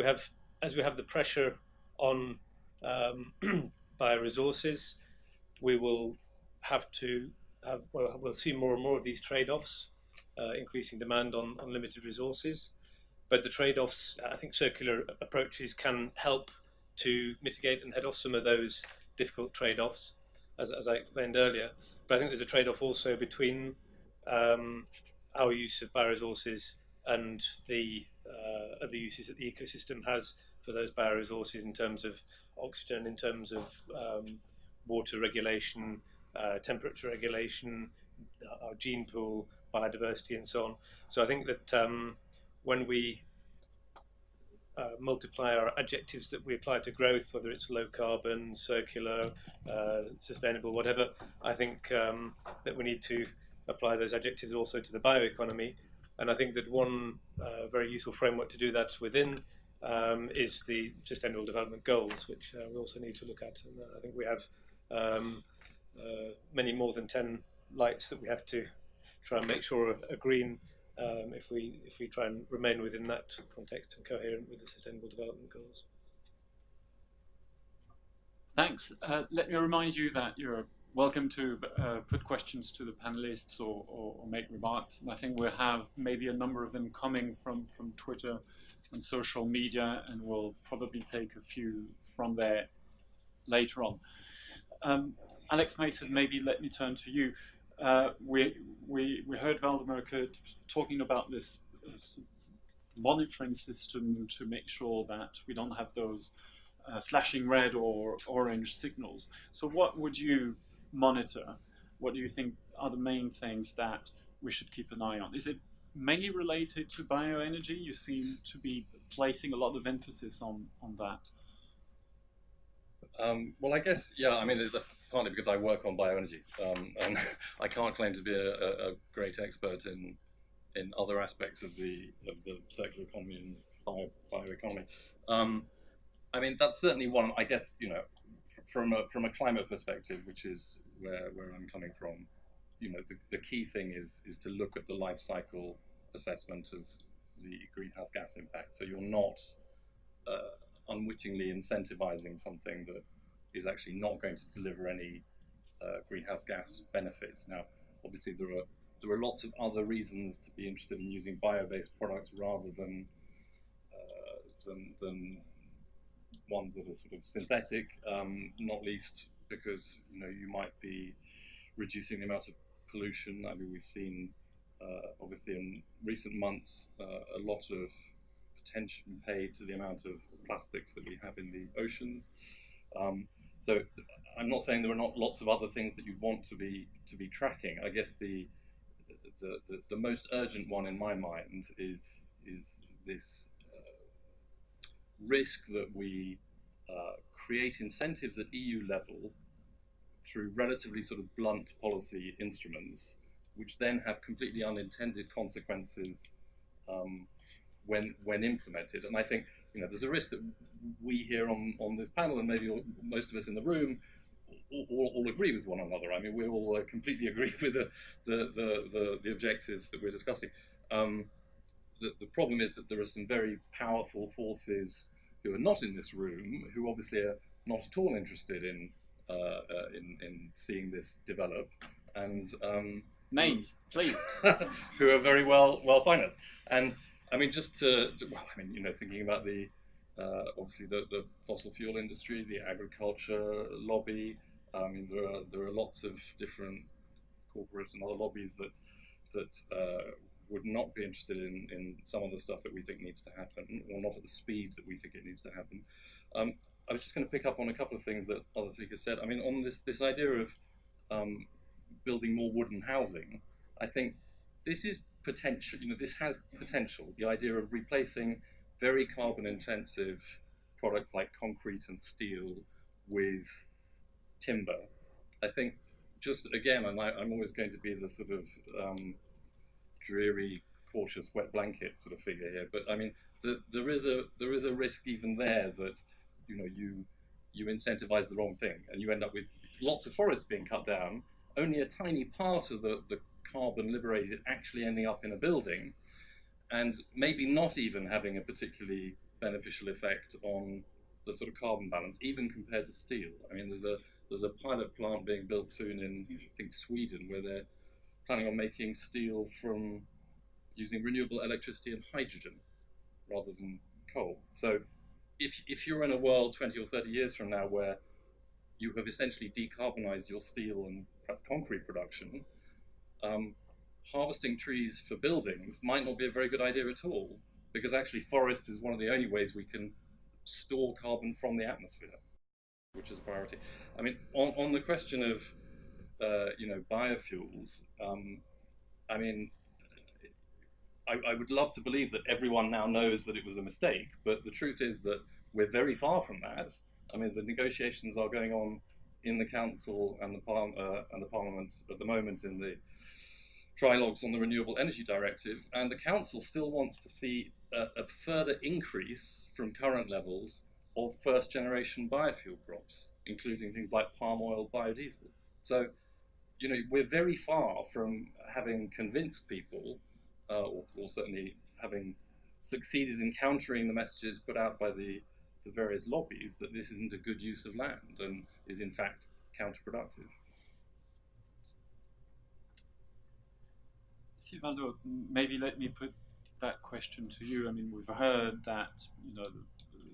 as we have the pressure on bioresources, we will have to we'll see more and more of these trade-offs, increasing demand on limited resources. But the trade-offs, I think circular approaches can help to mitigate and head off some of those difficult trade-offs, as I explained earlier. But I think there's a trade-off also between our use of bioresources and the other uses that the ecosystem has for those bioresources in terms of oxygen, in terms of water regulation, temperature regulation, our gene pool, biodiversity, and so on. So I think that when we multiply our adjectives that we apply to growth, whether it's low carbon, circular, sustainable, whatever, I think that we need to apply those adjectives also to the bioeconomy. And I think that one very useful framework to do that within is the Sustainable Development Goals, which we also need to look at. And I think we have many more than 10 lights that we have to try and make sure are green if we try and remain within that context and coherent with the Sustainable Development Goals. Thanks. Let me remind you that you're welcome to put questions to the panelists or make remarks. And I think we'll have maybe a number of them coming from Twitter and social media, and we'll probably take a few from there later on. Alex Mason, maybe let me turn to you. We heard Waldemar talking about this monitoring system to make sure that we don't have those flashing red or orange signals. So what would you monitor? What do you think are the main things that we should keep an eye on? Is it mainly related to bioenergy? You seem to be placing a lot of emphasis on that. Well, I guess, yeah, I mean, that's partly because I work on bioenergy, and I can't claim to be a great expert in other aspects of the circular economy and bioeconomy. I mean, that's certainly one, I guess, you know, from a climate perspective, which is where I'm coming from, you know, the key thing is to look at the life cycle assessment of the greenhouse gas impact. So you're not unwittingly incentivizing something that is actually not going to deliver any greenhouse gas benefit. Now, obviously, there are lots of other reasons to be interested in using bio-based products rather than ones that are sort of synthetic, not least because, you know, you might be reducing the amount of pollution. I mean, we've seen obviously in recent months a lot of attention paid to the amount of plastics that we have in the oceans. So I'm not saying there are not lots of other things that you want to be tracking. I guess the most urgent one in my mind is this risk that we create incentives at EU level through relatively sort of blunt policy instruments, which then have completely unintended consequences when implemented. And I think, you know, there's a risk that we here on this panel, and maybe most of us in the room, all agree with one another. I mean, we all completely agree with the objectives that we're discussing. The problem is that there are some very powerful forces who are not in this room, who obviously are not at all interested in seeing this develop, and names, please, who are very well financed. And I mean, well, I mean, you know, thinking about the obviously the fossil fuel industry, the agriculture lobby. I mean, there are lots of different corporates and other lobbies that would not be interested in some of the stuff that we think needs to happen, or not at the speed that we think it needs to happen. I was just going to pick up on a couple of things that other speakers said. I mean, on this idea of building more wooden housing, I think this is potential. You know, this has potential. The idea of replacing very carbon-intensive products like concrete and steel with timber. I think, just again, and I'm always going to be the sort of dreary, cautious, wet blanket sort of figure here, but I mean, there is a risk even there that you incentivize the wrong thing, and you end up with lots of forests being cut down, only a tiny part of the carbon liberated actually ending up in a building, and maybe not even having a particularly beneficial effect on the sort of carbon balance, even compared to steel. I mean, there's a pilot plant being built soon in, I think, Sweden, where they're planning on making steel from using renewable electricity and hydrogen rather than coal. So if you're in a world 20 or 30 years from now where you have essentially decarbonized your steel and perhaps concrete production, harvesting trees for buildings might not be a very good idea at all, because actually forest is one of the only ways we can store carbon from the atmosphere, which is a priority. I mean, on the question of biofuels, I mean, I would love to believe that everyone now knows that it was a mistake, but the truth is that we're very far from that. I mean, the negotiations are going on in the Council and the Parliament at the moment in the trilogues on the Renewable Energy Directive, and the Council still wants to see a further increase from current levels of first-generation biofuel crops, including things like palm oil, biodiesel. So, we're very far from having convinced people, or certainly having succeeded in countering the messages put out by the various lobbies that this isn't a good use of land and is in fact counterproductive. Silvaldo, maybe let me put that question to you. I mean, we've heard that the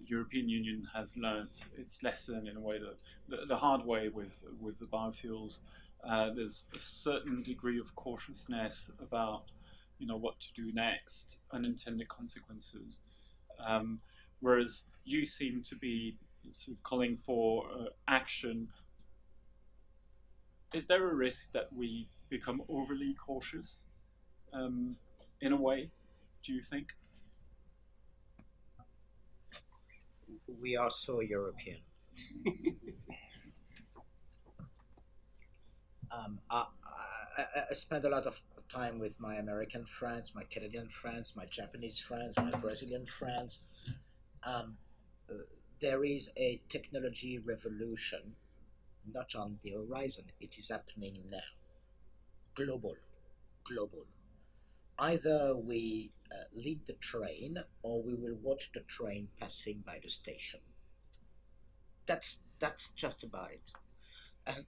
European Union has learnt its lesson in a way that the hard way with the biofuels. There's a certain degree of cautiousness about what to do next, unintended consequences. Whereas you seem to be sort of calling for action. Is there a risk that we become overly cautious? In a way, do you think? We are so European. I spend a lot of time with my American friends, my Canadian friends, my Japanese friends, my Brazilian friends. There is a technology revolution not on the horizon, it is happening now. Global. Either we lead the train or we will watch the train passing by the station. That's just about it.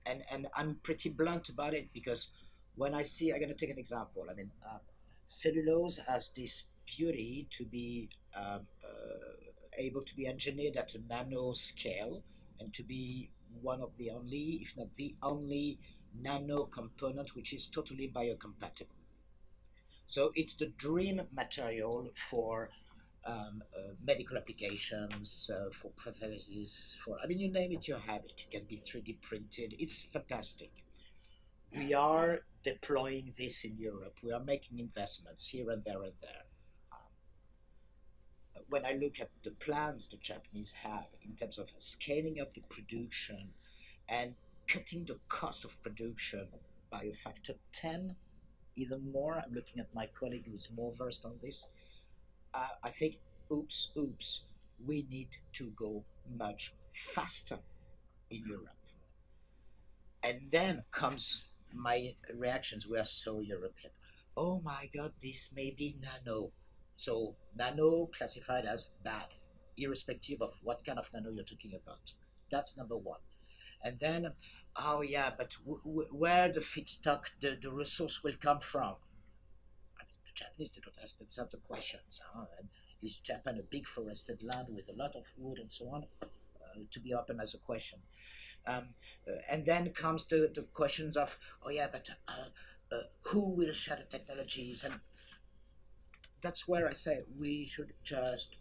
And I'm pretty blunt about it, because when I see, I'm going to take an example. I mean, cellulose has this beauty to be able to be engineered at a nano scale and to be one of the only, if not the only, nano component which is totally biocompatible. So it's the dream material for medical applications, for prosthesis, I mean, you name it, you have it. It can be 3D printed. It's fantastic. We are deploying this in Europe. We are making investments here and there and there. When I look at the plans the Japanese have in terms of scaling up the production and cutting the cost of production by a factor 10, even more, I'm looking at my colleague who's more versed on this, I think, oops, we need to go much faster in Europe. And then comes my reactions. We are so European. Oh my God, this may be nano. So nano classified as bad, irrespective of what kind of nano you're talking about. That's number one. And then, oh yeah, but where the feedstock, the resource will come from? I mean, the Japanese, they don't ask themselves the questions. And is Japan a big forested land with a lot of wood and so on? To be open as a question. And then comes the questions of, oh yeah, but who will share the technologies? And that's where I say we should just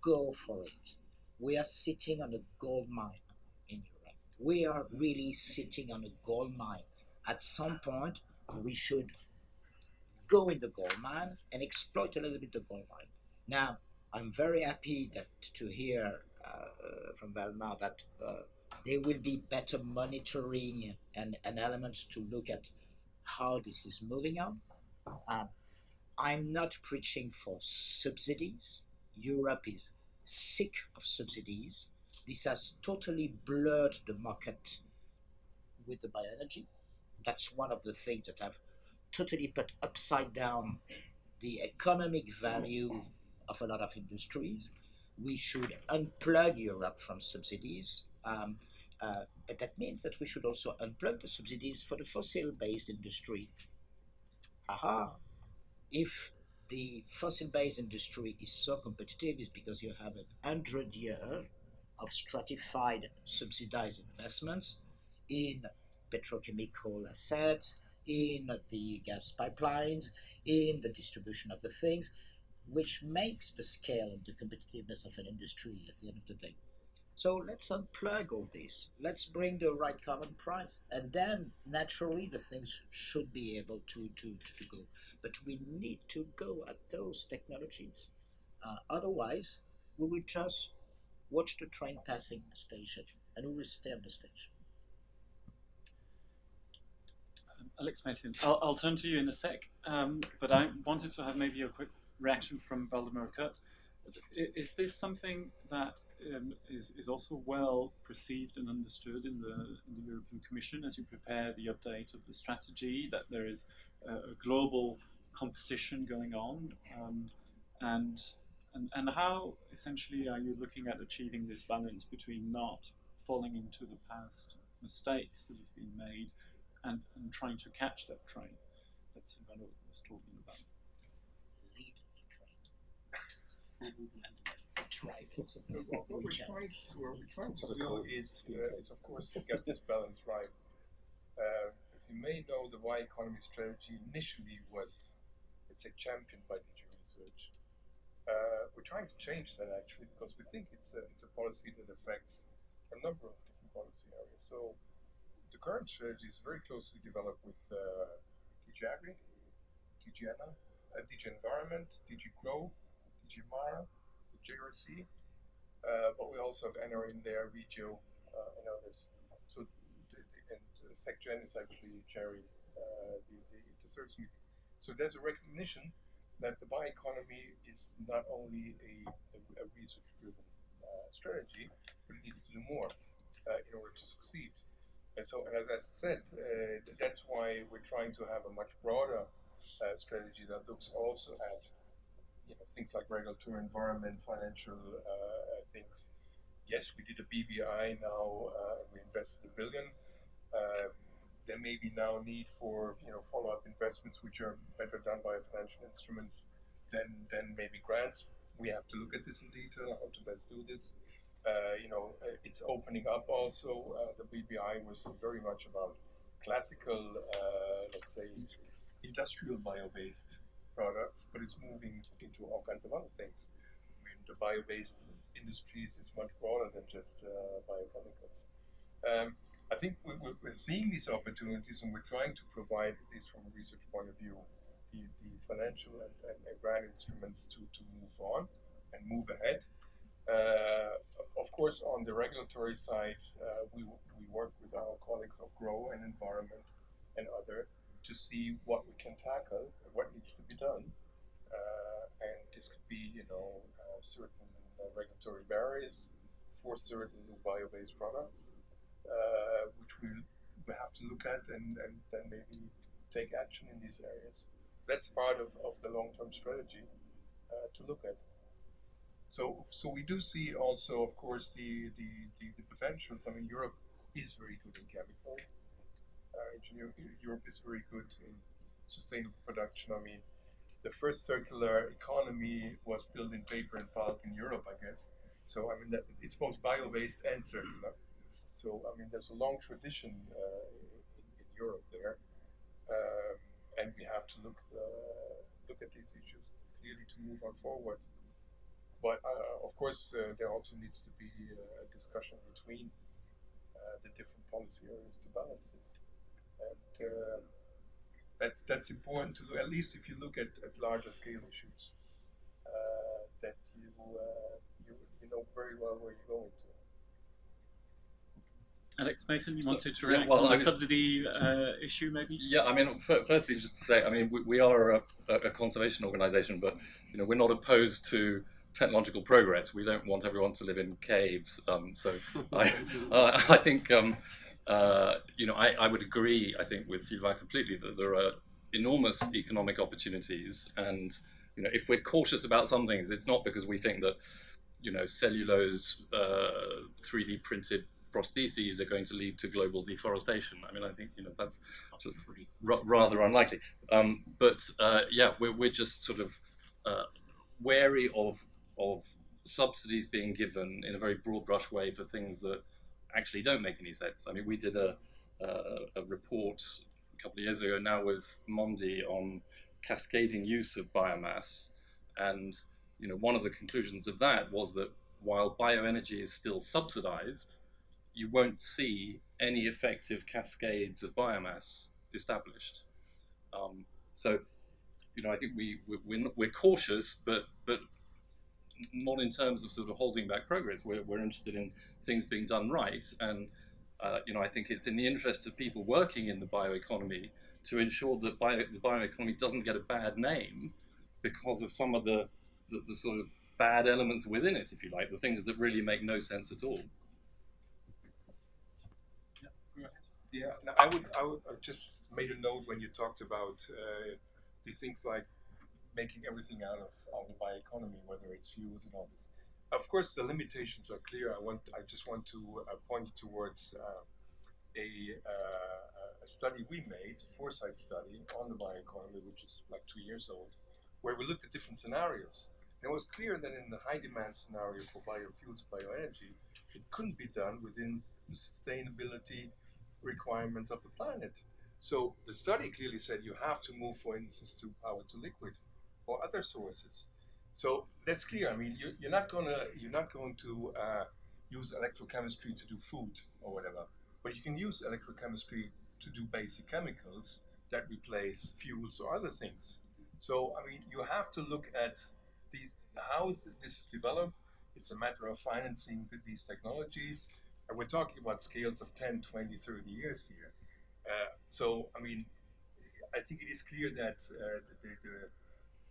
go for it. We are sitting on a gold mine in Europe. We are really sitting on a gold mine. At some point, we should go in the gold mine and exploit a little bit the gold mine. Now, I'm very happy to hear from Valmar that there will be better monitoring and elements to look at how this is moving on. I'm not preaching for subsidies. Europe is sick of subsidies. This has totally blurred the market with the bioenergy. That's one of the things that have totally put upside down the economic value of a lot of industries. We should unplug Europe from subsidies, but that means that we should also unplug the subsidies for the fossil-based industry. Aha! If the fossil-based industry is so competitive, it's because you have 100 years of stratified subsidized investments in petrochemical assets, in the gas pipelines, in the distribution of the things, which makes the scale and the competitiveness of an industry at the end of the day. So let's unplug all this. Let's bring the right carbon price. And then naturally the things should be able to go. But we need to go at those technologies. Otherwise, we will just watch the train passing the station and we will stay on the station. Alex Mason, I'll turn to you in a sec, but I wanted to have maybe a quick reaction from Valdemar Kurt. Is this something that is also well perceived and understood in the European Commission as you prepare the update of the strategy, that there is a global competition going on, and how essentially are you looking at achieving this balance between not falling into the past mistakes that have been made and trying to catch that train that Silvano was talking about? Lead the train. What we're trying to do is of course get this balance right. As you may know, the Bioeconomy strategy initially was, let's say, championed by DG Research. We're trying to change that actually because we think it's a policy that affects a number of different policy areas. So the current strategy is very closely developed with DG Agri, DG Enna, DG Environment, DG Grow, DG Mara, JRC, but we also have Enna in there, Regio, and others. So, SecGen is actually chairing the service meetings. So there's a recognition that the bioeconomy is not only a research-driven strategy, but it needs to do more in order to succeed. And so, as I said, that's why we're trying to have a much broader strategy that looks also at things like regulatory environment, financial things. Yes, we did a BBI now. We invested $1 billion. There may be now need for follow-up investments, which are better done by financial instruments than maybe grants. We have to look at this in detail, how to best do this. It's opening up also. The BBI was very much about classical, let's say, industrial bio-based products, but it's moving into all kinds of other things. I mean, the bio-based industries is much broader than just biochemicals. I think we're seeing these opportunities, and we're trying to provide, at least from a research point of view, the financial and grant instruments to move on and move ahead. Of course, on the regulatory side, we work with our colleagues of Grow and Environment and other to see what we can tackle, what needs to be done, and this could be, certain regulatory barriers for certain bio-based products, which we have to look at and then maybe take action in these areas. That's part of the long-term strategy to look at. So we do see also, of course, the potentials. I mean, Europe is very good in chemical engineering. Europe is very good in sustainable production. I mean, the first circular economy was built in paper and pulp in Europe, I guess. So I mean, it's both bio-based and circular. So I mean, there's a long tradition in Europe there, and we have to look at these issues clearly to move on forward. But of course, there also needs to be a discussion between the different policy areas to balance this. And that's important to look, at least if you look at larger scale issues, that you know very well where you're going to. Alex Mason, you wanted to react on the subsidy issue, maybe? Yeah, I mean, firstly, just to say, I mean, we are a conservation organisation, but we're not opposed to technological progress. We don't want everyone to live in caves. So I think I would agree. I think with Sylvain completely that there are enormous economic opportunities, and if we're cautious about some things, it's not because we think that cellulose 3D printed prostheses are going to lead to global deforestation. I mean, I think that's sort of rather unlikely. But we're just sort of wary of subsidies being given in a very broad brush way for things that actually don't make any sense. I mean, we did a report a couple of years ago now with Mondi on cascading use of biomass, and one of the conclusions of that was that while bioenergy is still subsidized, you won't see any effective cascades of biomass established. So I think we're cautious, but not in terms of sort of holding back progress. We're interested in things being done right, and I think it's in the interest of people working in the bioeconomy to ensure that the bioeconomy doesn't get a bad name because of some of the sort of bad elements within it, if you like, the things that really make no sense at all. Yeah, no, I just made a note when you talked about these things like making everything out of the bioeconomy, whether it's fuels and all this. Of course, the limitations are clear. I just want to point you towards a study we made, a foresight study on the bioeconomy, which is like 2 years old, where we looked at different scenarios. And it was clear that in the high demand scenario for biofuels, bioenergy, it couldn't be done within the sustainability requirements of the planet. So the study clearly said you have to move, for instance, to power to liquid or other sources. So that's clear. I mean, you're not going to use electrochemistry to do food or whatever, but you can use electrochemistry to do basic chemicals that replace fuels or other things. So I mean, you have to look at how this is developed. It's a matter of financing these technologies. And we're talking about scales of 10, 20, 30 years here. So, I mean, I think it is clear that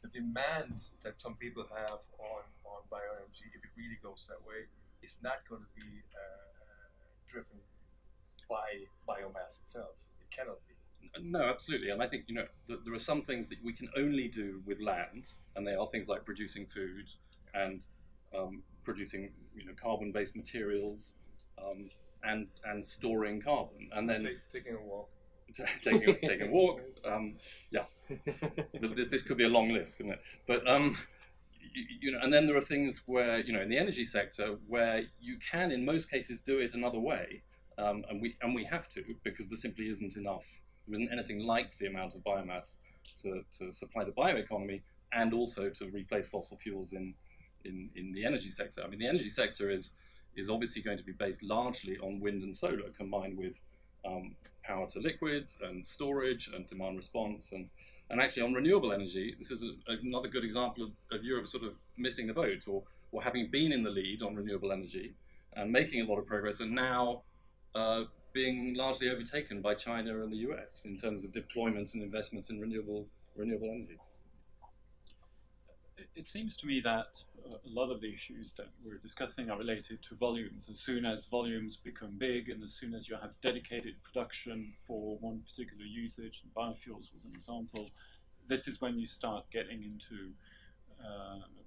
the demand that some people have on bioenergy, if it really goes that way, is not going to be driven by biomass itself. It cannot be. No, absolutely. And I think, there are some things that we can only do with land, and they are things like producing food and producing, carbon-based materials and storing carbon, and then taking a walk. taking a walk. Yeah, this could be a long list, couldn't it? But and then there are things where in the energy sector where you can, in most cases, do it another way, and we have to, because there simply isn't enough. There isn't anything like the amount of biomass to supply the bioeconomy and also to replace fossil fuels in the energy sector. I mean, the energy sector is obviously going to be based largely on wind and solar, combined with power to liquids and storage and demand response, and actually on renewable energy. This is another good example of Europe sort of missing the boat, or having been in the lead on renewable energy and making a lot of progress, and now being largely overtaken by China and the US in terms of deployment and investment in renewable energy. It seems to me that a lot of the issues that we're discussing are related to volumes. As soon as volumes become big, and as soon as you have dedicated production for one particular usage, and biofuels was an example, this is when you start getting into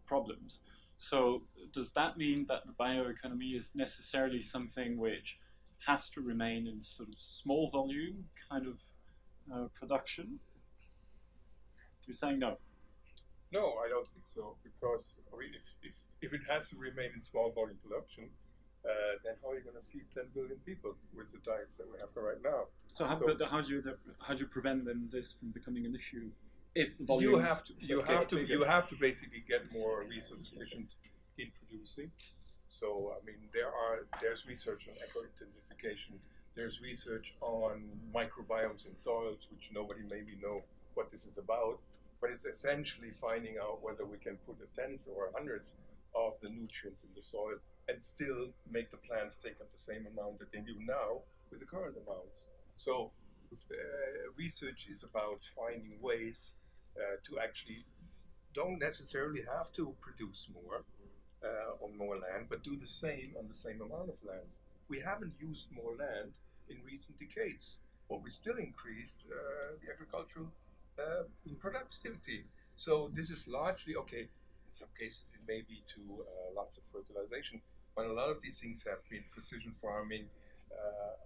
problems. So does that mean that the bioeconomy is necessarily something which has to remain in sort of small volume kind of production? You're saying no? No, I don't think so, because I mean, if it has to remain in small volume production, then how are you going to feed 10 billion people with the diets that we have right now? So how do you prevent then this from becoming an issue? If the volumes you have to basically get more resource efficient in producing. So I mean, there's research on eco-intensification. There's research on microbiomes in soils, which nobody maybe know what this is about. But it's essentially finding out whether we can put tens or hundreds of the nutrients in the soil and still make the plants take up the same amount that they do now with the current amounts. So research is about finding ways to actually don't necessarily have to produce more, on more land, but do the same on the same amount of lands. We haven't used more land in recent decades, but we still increased the agricultural productivity. So this is largely okay. In some cases, it may be to lots of fertilization, but a lot of these things have been precision farming,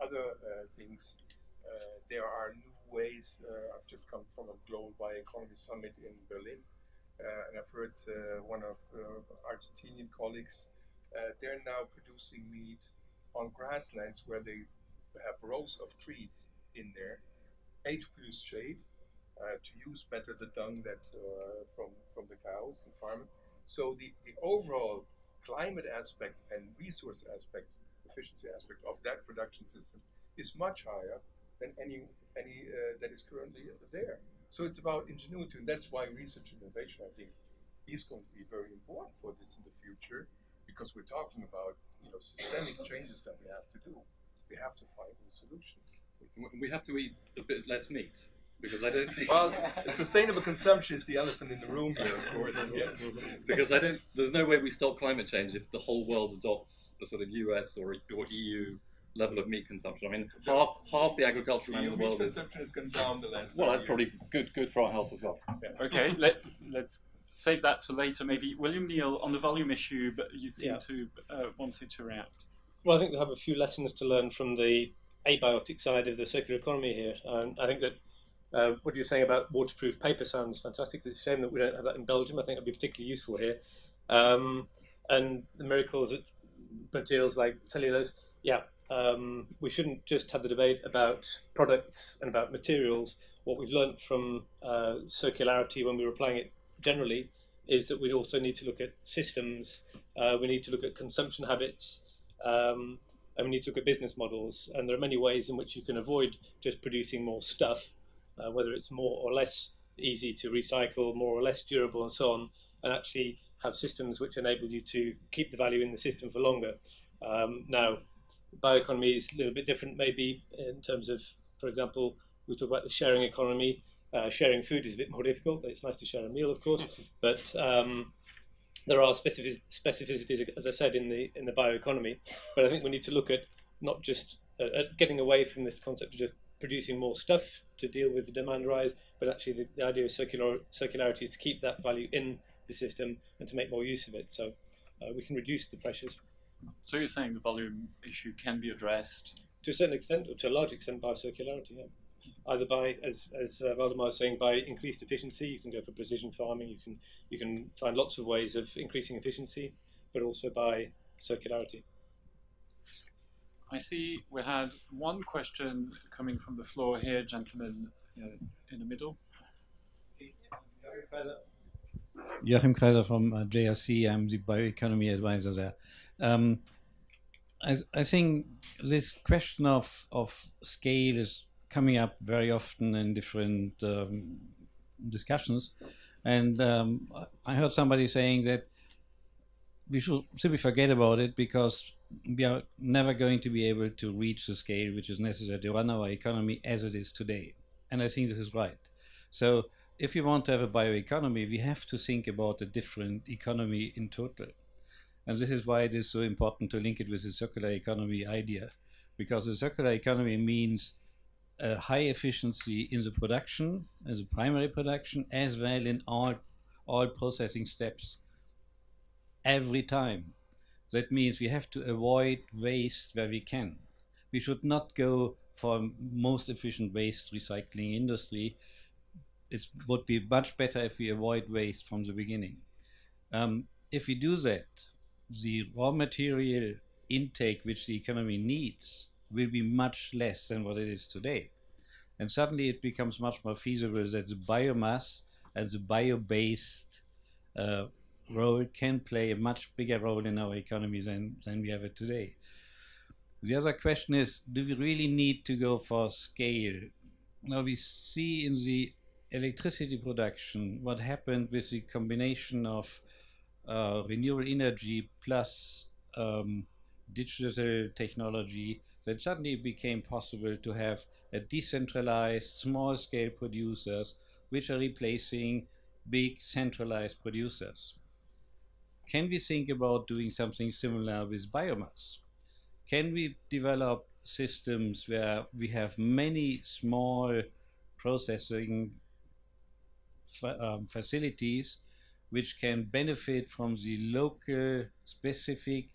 other things. There are new ways. I've just come from a global bioeconomy summit in Berlin, and I've heard one of Argentinian colleagues. They're now producing meat on grasslands where they have rows of trees in there, A, to produce shade, to use better the dung that from the cows and farming. So the overall climate aspect and resource aspect, efficiency aspect of that production system is much higher than any that is currently there. So it's about ingenuity, and that's why research and innovation, I think, is going to be very important for this in the future, because we're talking about systemic changes that we have to do. We have to find new solutions. We have to eat a bit less meat, because I don't think. Well, sustainable consumption is the elephant in the room here, of course. Yes. Because there's no way we stop climate change if the whole world adopts a sort of US or EU level of meat consumption. I mean, half the agricultural land in the world is. Consumption has gone down the last. Well, that's probably good for our health as well. Yeah. Okay, let's save that for later. Maybe William Neal on the volume issue, but you seem to wanted to react. Well, I think we have a few lessons to learn from the abiotic side of the circular economy here. I think that what you're saying about waterproof paper sounds fantastic. It's a shame that we don't have that in Belgium. I think it'd be particularly useful here. And the miracles of materials like cellulose, we shouldn't just have the debate about products and about materials. What we've learned from circularity when we were applying it generally is that we also need to look at systems, we need to look at consumption habits, and we need to look at business models. And there are many ways in which you can avoid just producing more stuff, whether it's more or less easy to recycle, more or less durable and so on, and actually have systems which enable you to keep the value in the system for longer. Now, bioeconomy is a little bit different maybe in terms of, for example, we talk about the sharing economy. Sharing food is a bit more difficult. It's nice to share a meal, of course, but there are specificities, as I said, in the bioeconomy. But I think we need to look at not just at getting away from this concept of just producing more stuff to deal with the demand rise, but actually the idea of circularity is to keep that value in the system and to make more use of it. So we can reduce the pressures. So you're saying the volume issue can be addressed to a certain extent, or to a large extent, by circularity. Yeah. Either by, as Waldemar was saying, by increased efficiency. You can go for precision farming. You can find lots of ways of increasing efficiency, but also by circularity. I see we had one question coming from the floor here, gentlemen, in the middle. Joachim Kreiser from JRC. I'm the bioeconomy advisor there. I think this question of scale is coming up very often in different discussions. And I heard somebody saying that we should simply forget about it because we are never going to be able to reach the scale which is necessary to run our economy as it is today. And I think this is right. So if you want to have a bioeconomy, we have to think about a different economy in total. And this is why it is so important to link it with the circular economy idea, because the circular economy means a high efficiency in the production, as a primary production, as well in all processing steps every time. That means we have to avoid waste where we can. We should not go for most efficient waste recycling industry. It would be much better if we avoid waste from the beginning. If we do that, the raw material intake which the economy needs will be much less than what it is today. And suddenly it becomes much more feasible that the biomass and the bio-based role can play a much bigger role in our economy than we have it today. The other question is, do we really need to go for scale? Now we see in the electricity production what happened with the combination of renewable energy plus digital technology, that suddenly it became possible to have a decentralized small-scale producers which are replacing big centralized producers. can we think about doing something similar with biomass? Can we develop systems where we have many small processing facilities which can benefit from the local specific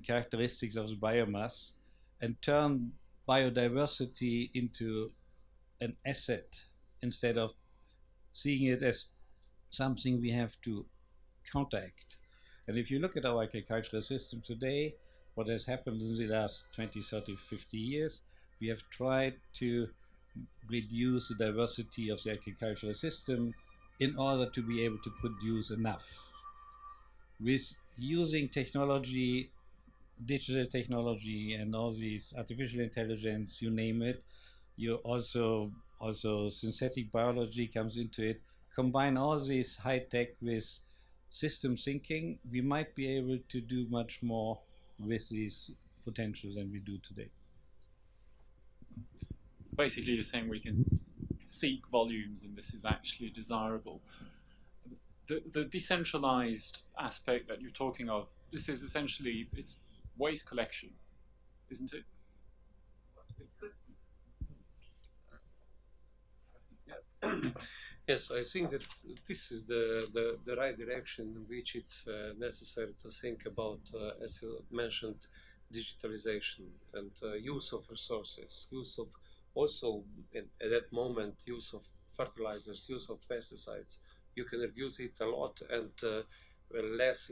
characteristics of the biomass and turn biodiversity into an asset instead of seeing it as something we have to counteract. And if you look at our agricultural system today, what has happened in the last 20, 30, 50 years, we have tried to reduce the diversity of the agricultural system in order to be able to produce enough. With using technology, digital technology, and all these artificial intelligence, you name it, you also synthetic biology comes into it. Combine all this high tech with system thinking, we might be able to do much more with these potentials than we do today. So basically, you're saying we can seek volumes, and this is actually desirable. The decentralized aspect that you're talking of, this is essentially, it's waste collection, isn't it? Yes, I think that this is the right direction in which it's necessary to think about, as you mentioned, digitalization and use of resources, use of also, at that moment, use of fertilizers, use of pesticides. You can reduce it a lot and less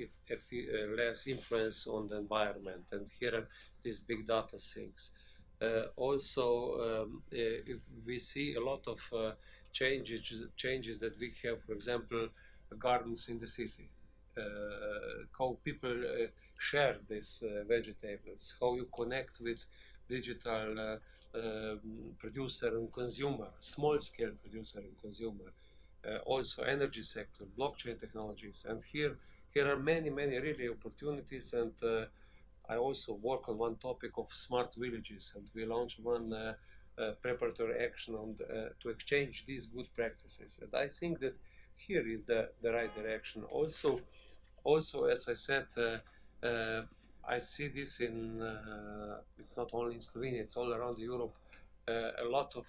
influence on the environment. And here are these big data things. If we see a lot of changes that we have, for example, gardens in the city, how people share these vegetables, how you connect with digital producer and consumer, small-scale producer and consumer, also energy sector, blockchain technologies, and here are many really opportunities. And I also work on one topic of smart villages, and we launched one preparatory action on to exchange these good practices. And I think that here is the right direction. Also, as I said, I see this in it's not only in Slovenia; it's all around Europe. A lot of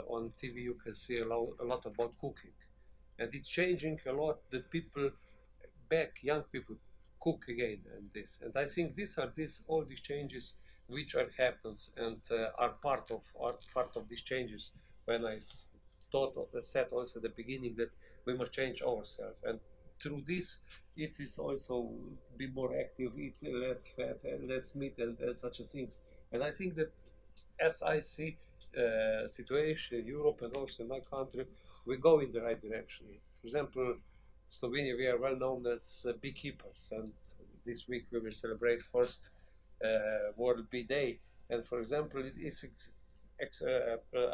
on TV you can see a lot about cooking, and it's changing a lot. That people, young people, cook again, and I think all these changes which happens and are part of these changes. When I said also at the beginning that we must change ourselves, and through this it is also be more active, eat less fat and less meat and such things. And I think that as I see situation in Europe and also in my country, we go in the right direction. For example, Slovenia, we are well known as beekeepers, and this week we will celebrate first World Bee Day. And for example, it is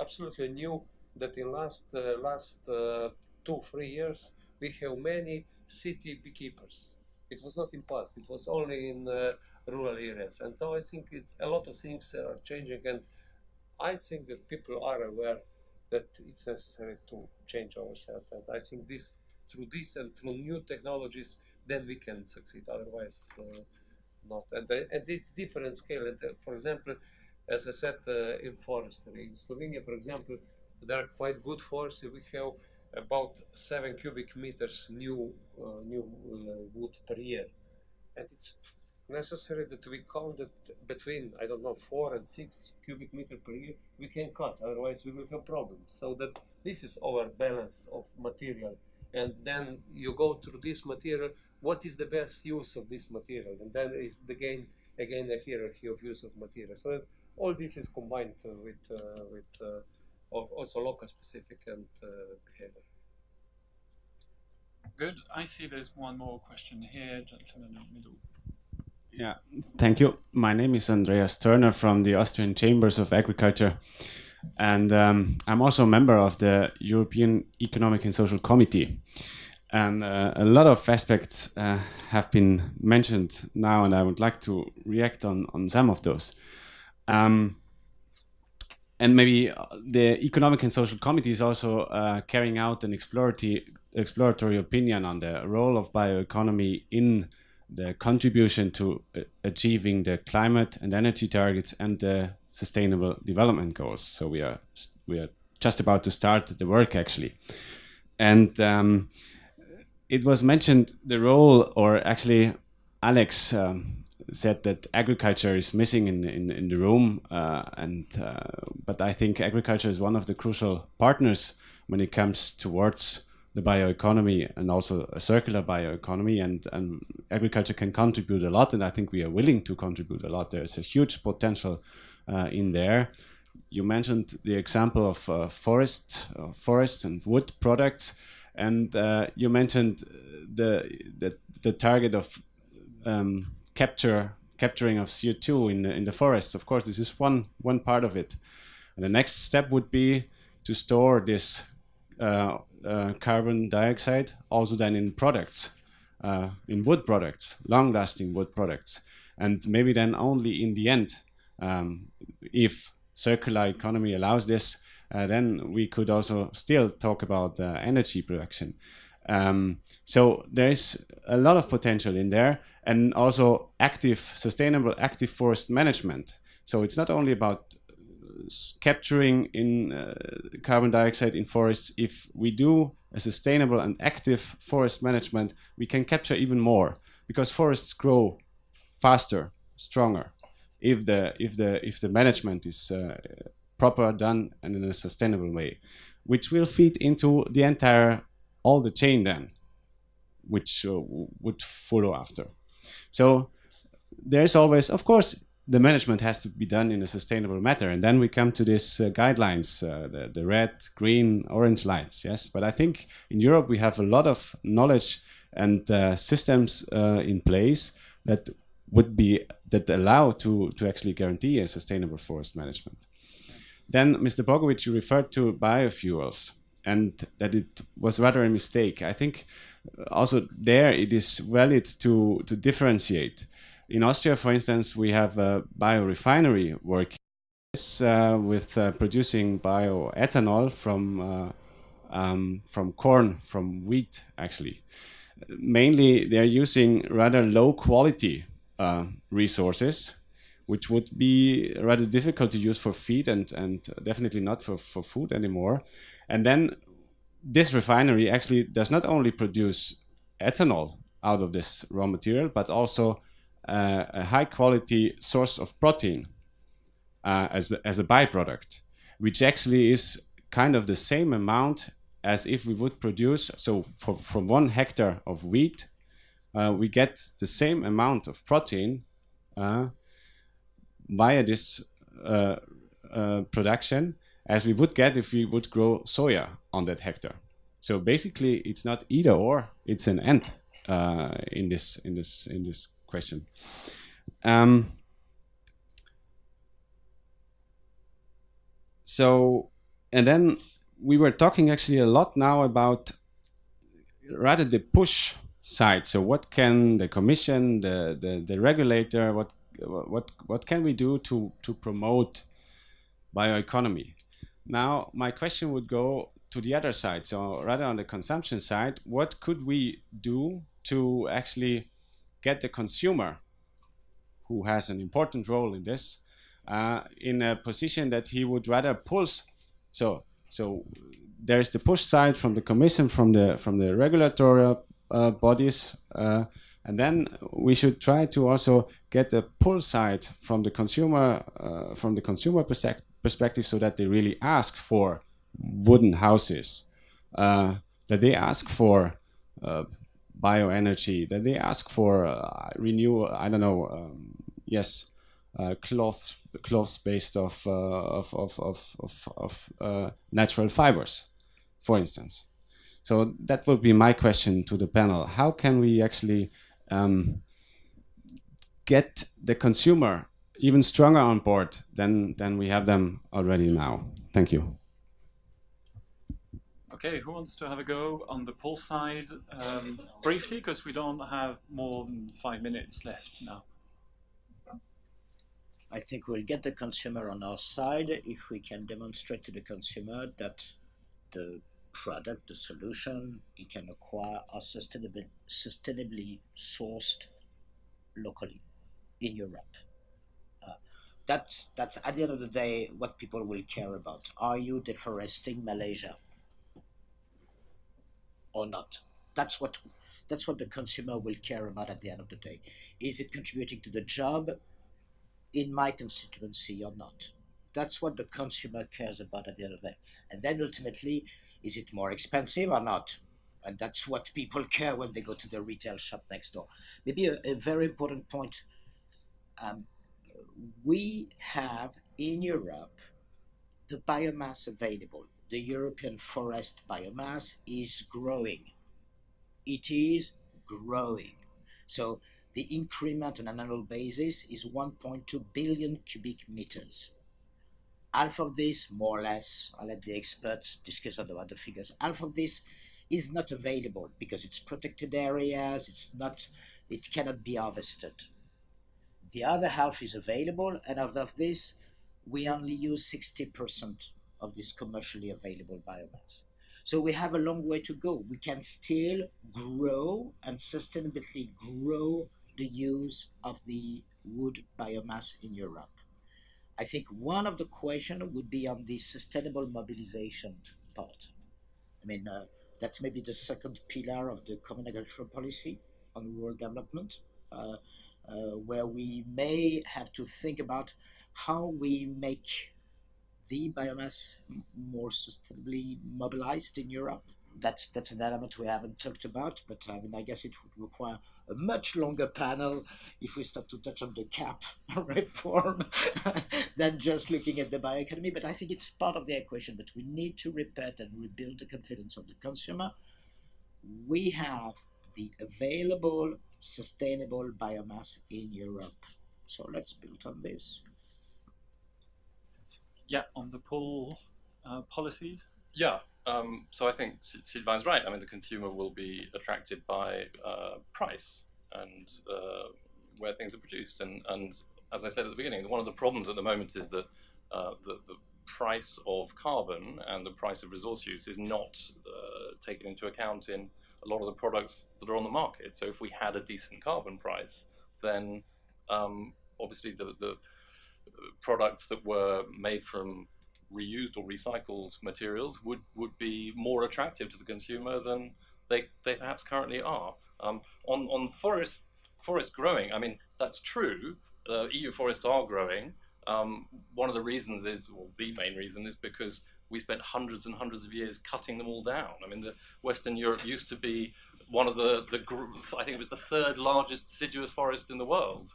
absolutely new that in last 2-3 years we have many city beekeepers. It was not in past; it was only in rural areas. And now I think it's a lot of things are changing, and I think that people are aware that it's necessary to change ourselves. And I think through this and through new technologies, then we can succeed. Otherwise, not. And it's different scale. And for example, as I said, in forestry in Slovenia, for example, there are quite good forestry. We have about 7 cubic meters new wood per year, and it's necessary that we count that between 4 and 6 cubic meter per year we can cut. Otherwise, we will have problems. So that this is our balance of material, and then you go through this material. What is the best use of this material? And then is again a hierarchy of use of material. So all this is combined with also local specific and behavior. Good. I see there's one more question here, gentleman in the middle. Yeah, thank you. My name is Andreas Turner from the Austrian Chambers of Agriculture, and I'm also a member of the European Economic and Social Committee. And a lot of aspects have been mentioned now, and I would like to react on some of those. And maybe the Economic and Social Committee is also carrying out an exploratory opinion on the role of bioeconomy in the contribution to achieving the climate and energy targets and the sustainable development goals. So we are just about to start the work actually. And it was mentioned the role, or actually Alex said that agriculture is missing in the room, but I think agriculture is one of the crucial partners when it comes towards the bioeconomy and also a circular bioeconomy, and agriculture can contribute a lot, and I think we are willing to contribute a lot. There's a huge potential in there. You mentioned the example of forest and wood products, and you mentioned the target of capturing of CO2 in the forests. Of course, this is one part of it. And the next step would be to store this carbon dioxide also then in products, in wood products, long-lasting wood products, and maybe then only in the end, if circular economy allows this, then we could also still talk about energy production. So there is a lot of potential in there, and also sustainable active forest management. So it's not only about capturing in carbon dioxide in forests. If we do a sustainable and active forest management, we can capture even more, because forests grow faster, stronger, if the management is proper, done, and in a sustainable way, which will feed into the all the chain then, which would follow after. So there's always, of course, the management has to be done in a sustainable manner, and then we come to these guidelines, the red, green, orange lights. Yes, but I think in Europe we have a lot of knowledge and systems in place that allow to actually guarantee a sustainable forest management. Then, Mr. Bogovic, you referred to biofuels, and that it was rather a mistake. I think also there it is valid to differentiate. In Austria, for instance, we have a biorefinery working with producing bioethanol from corn, from wheat, actually. Mainly, they're using rather low quality resources, which would be rather difficult to use for feed and definitely not for food anymore. And then this refinery actually does not only produce ethanol out of this raw material, but also a high quality source of protein as a byproduct, which actually is kind of the same amount as if we would produce. So from 1 hectare of wheat, we get the same amount of protein via this production as we would get if we would grow soya on that hectare. So basically, it's not either or; it's an and in this question. So, and then we were talking actually a lot now about rather the push side. So what can the Commission, the regulator, what can we do to promote bioeconomy? Now, my question would go to the other side. So rather on the consumption side, what could we do to actually get the consumer, who has an important role in this, in a position that he would rather pulse. So there's the push side from the Commission, from the regulatory bodies, and then we should try to also get the pull side from the consumer perspective, so that they really ask for wooden houses, that they ask for bioenergy, that they ask for renewable, I don't know, cloths based of natural fibers, for instance. So that would be my question to the panel. How can we actually get the consumer even stronger on board than we have them already now? Thank you. Okay, who wants to have a go on the pull side briefly, because we don't have more than 5 minutes left now. I think we'll get the consumer on our side if we can demonstrate to the consumer that the product, the solution it can acquire are sustainably sourced locally in Europe. That's at the end of the day what people will care about. Are you deforesting Malaysia or not? That's what the consumer will care about at the end of the day. Is it contributing to the job in my constituency or not? That's what the consumer cares about at the end of the day. And then ultimately, is it more expensive or not? And that's what people care when they go to the retail shop next door. Maybe a very important point. We have in Europe the biomass available. The European forest biomass is growing. It is growing. So the increment on an annual basis is 1.2 billion cubic meters. Half of this, more or less, I'll let the experts discuss about the figures, half of this is not available because it's protected areas, it cannot be harvested. The other half is available, and out of this, we only use 60% of this commercially available biomass. So we have a long way to go. We can still grow and sustainably grow the use of the wood biomass in Europe. I think one of the questions would be on the sustainable mobilization part. I mean, that's maybe the second pillar of the common agricultural policy on rural development, where we may have to think about how we make the biomass more sustainably mobilized in Europe. That's an element we haven't talked about, but I mean, I guess it would require a much longer panel if we start to touch on the CAP reform than just looking at the bioeconomy. But I think it's part of the equation that we need to repeat and rebuild the confidence of the consumer. We have the available sustainable biomass in Europe. So let's build on this. Yeah, on the pull policies. Yeah, so I think Sylvain's right. I mean, the consumer will be attracted by price and where things are produced. And as I said at the beginning, one of the problems at the moment is that the price of carbon and the price of resource use is not taken into account in a lot of the products that are on the market. So if we had a decent carbon price, then obviously the products that were made from reused or recycled materials would be more attractive to the consumer than they perhaps currently are. On forest growing, I mean, that's true. EU forests are growing. One of the reasons is, or the main reason is because we spent hundreds and hundreds of years cutting them all down. I mean, Western Europe used to be one of I think it was the third largest deciduous forest in the world.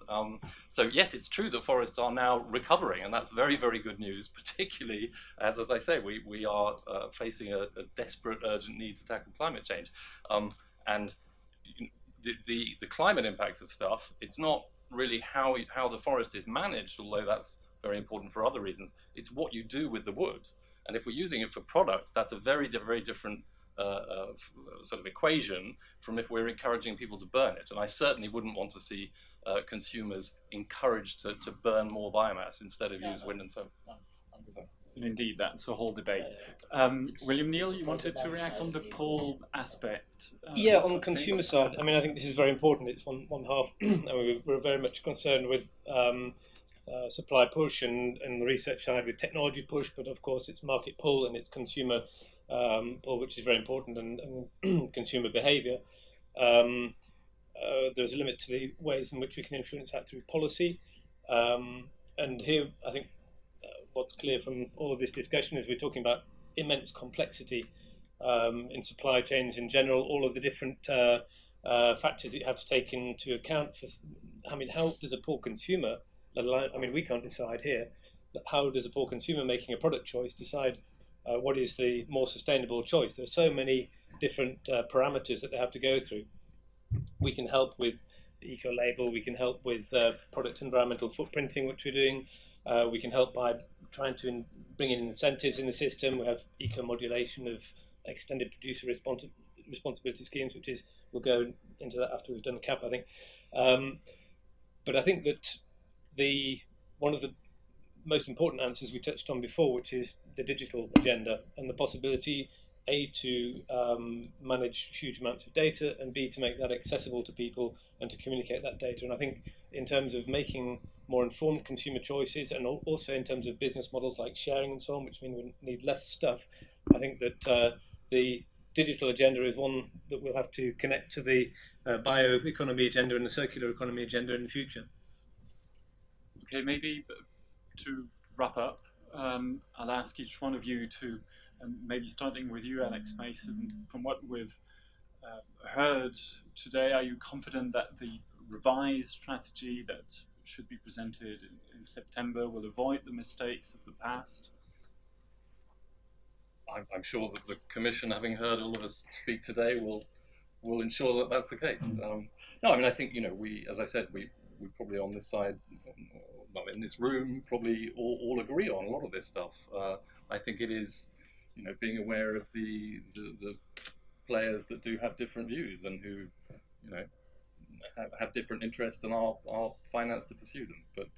So yes, it's true that forests are now recovering, and that's very, very good news, particularly as I say, we are facing a desperate, urgent need to tackle climate change. And the climate impacts of stuff, it's not really how the forest is managed, although that's very important for other reasons. It's what you do with the wood. And if we're using it for products, that's a very, very different sort of equation from if we're encouraging people to burn it. And I certainly wouldn't want to see consumers encouraged to burn more biomass instead of use wind and solar. Indeed, that's a whole debate. William Neal, you wanted to react on the pull aspect? Yeah, on the consumer side, I mean, I think this is very important. It's one half. I mean, we're very much concerned with supply push and the research side with technology push, but of course it's market pull and it's consumer pull, which is very important, and consumer behaviour. There's a limit to the ways in which we can influence that through policy. And here, I think what's clear from all of this discussion is we're talking about immense complexity in supply chains in general, all of the different factors that you have to take into account. I mean, how does a poor consumer, let alone, I mean, we can't decide here, but how does a poor consumer making a product choice decide what is the more sustainable choice? There are so many different parameters that they have to go through. We can help with the eco-label, we can help with product environmental footprinting, which we're doing. We can help by trying to bring in incentives in the system. We have eco-modulation of extended producer responsibility schemes, which is, we'll go into that after we've done the CAP, I think. But I think that one of the most important answers we touched on before, which is the digital agenda and the possibility A, to manage huge amounts of data, and B, to make that accessible to people and to communicate that data. And I think in terms of making more informed consumer choices, and also in terms of business models like sharing and so on, which mean we need less stuff, I think that the digital agenda is one that we'll have to connect to the bioeconomy agenda and the circular economy agenda in the future. Okay, maybe to wrap up, I'll ask each one of you to, maybe starting with you, Alex Mason, from what we've heard today, are you confident that the revised strategy that should be presented in September will avoid the mistakes of the past? I'm sure that the Commission, having heard all of us speak today, will ensure that that's the case. No, I mean, I think, we, as I said, we probably on this side, well, in this room, probably all agree on a lot of this stuff. I think it is, being aware of the players that do have different views and who, have different interests and are financed to pursue them. But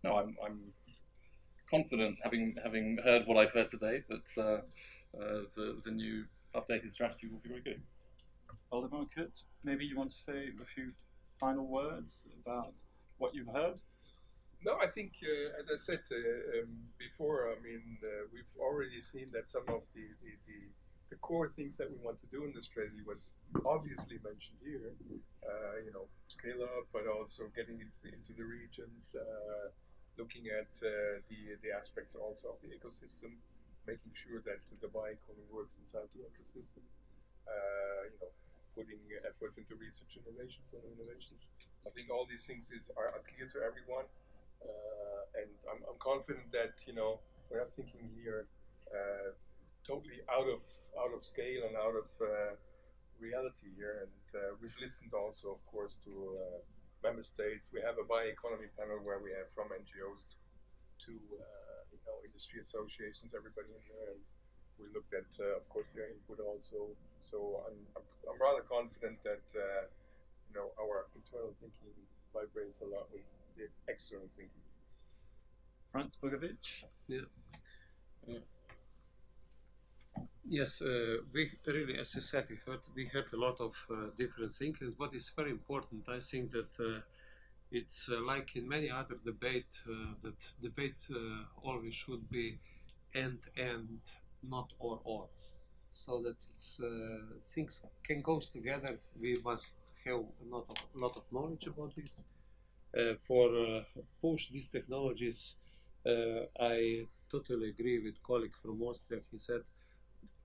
no, I'm confident, having heard what I've heard today, that the new updated strategy will be very good. Waldemar, maybe you want to say a few final words about what you've heard? No, I think, as I said before, I mean, we've already seen that some of the core things that we want to do in the strategy was obviously mentioned here. Scale up, but also getting into the regions, looking at the aspects also of the ecosystem, making sure that the bioeconomy works inside the ecosystem. Putting efforts into research and innovation for innovations. I think all these things are clear to everyone, and I'm confident that we're not thinking here totally out of scale and out of reality here. And we've listened also, of course, to member states. We have a bioeconomy panel where we have from NGOs to industry associations, everybody in there, and we looked at, of course, their input also. So I'm rather confident that our internal thinking vibrates a lot with the external thinking. Franz Bogovic? Yeah. Yes, we really, as I said, we heard a lot of different things. And what is very important, I think that it's like in many other debate, that debate always should be and, not or. So that things can go together. We must have a lot of knowledge about this. For push these technologies, I totally agree with colleague from Austria. He said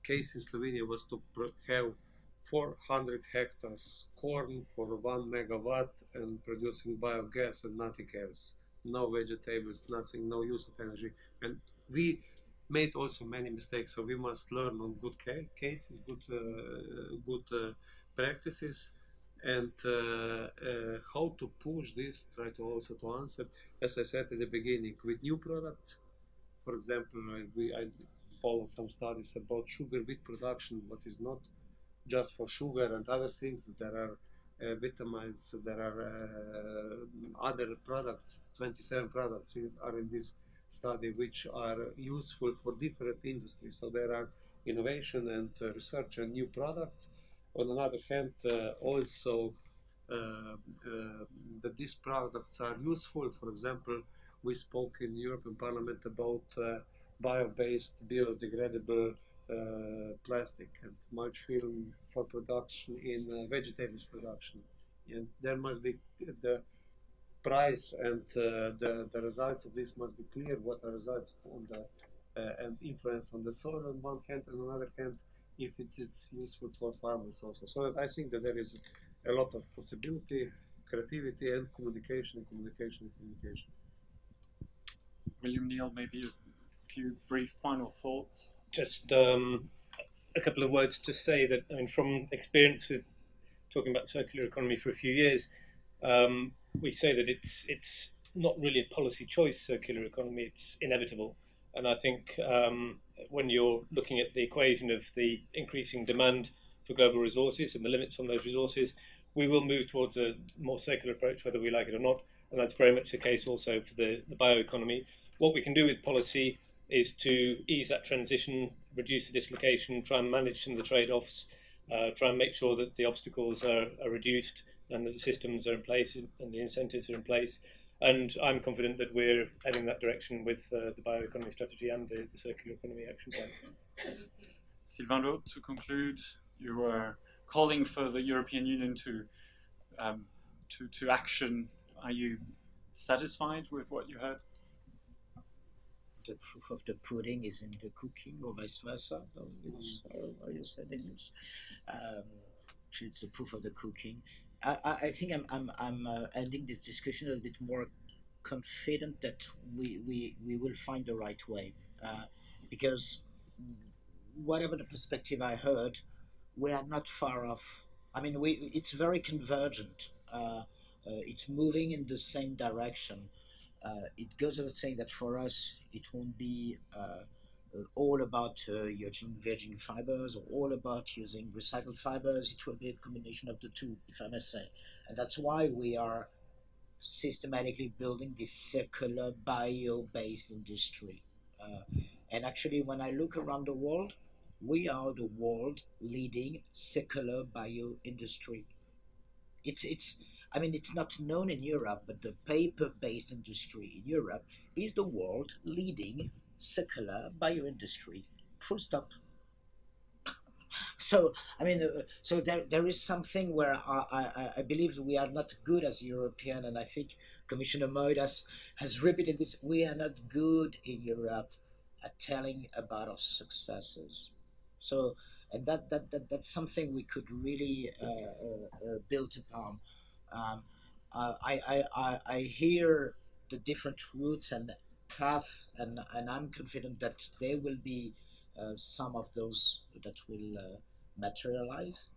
case in Slovenia was to have 400 hectares corn for 1 megawatt and producing biogas and nothing else. No vegetables, nothing, no use of energy. And we made also many mistakes, so we must learn on good cases, good practices, and how to push this. Try to also to answer, as I said at the beginning, with new products. For example, I follow some studies about sugar beet production, but is not just for sugar and other things. There are vitamins, there are other products. 27 products are in this study which are useful for different industries. So there are innovation and research and new products. On the other hand, also that these products are useful. For example, we spoke in European Parliament about bio-based, biodegradable plastic and mulch film for production in vegetables production. And there must be the price and the results of this must be clear. What are results on the and influence on the soil on one hand, and on the other hand, if it's useful for farmers also. So I think that there is a lot of possibility, creativity, and communication. William Neal, maybe a few brief final thoughts. Just a couple of words to say that, I mean, from experience with talking about circular economy for a few years, we say that it's not really a policy choice, circular economy, it's inevitable. And I think when you're looking at the equation of the increasing demand for global resources and the limits on those resources, we will move towards a more circular approach, whether we like it or not. And that's very much the case also for the bioeconomy. What we can do with policy is to ease that transition, reduce the dislocation, try and manage some of the trade-offs, try and make sure that the obstacles are reduced and that the systems are in place and the incentives are in place. And I'm confident that we're heading that direction with the bioeconomy strategy and the circular economy action plan. Sylvain Lot, to conclude, you were calling for the European Union to action. Are you satisfied with what you heard? The proof of the pudding is in the cooking, or vice versa. It's how you said in English. It's the proof of the cooking. I think I'm ending this discussion a little bit more confident that we will find the right way, because whatever the perspective I heard, we are not far off. I mean, it's very convergent. It's moving in the same direction. It goes without saying that for us, it won't be all about using virgin fibers or all about using recycled fibers. It will be a combination of the two, if I may say. And that's why we are systematically building this circular bio-based industry. And actually, when I look around the world, we are the world leading circular bio industry. I mean, it's not known in Europe, but the paper-based industry in Europe is the world leading circular bio industry. Full stop. So, I mean, so there is something where I believe we are not good as European, and I think Commissioner Moedas has repeated this. We are not good in Europe at telling about our successes. So, and that's something we could really build upon. I hear the different routes and paths, and I'm confident that there will be some of those that will materialize.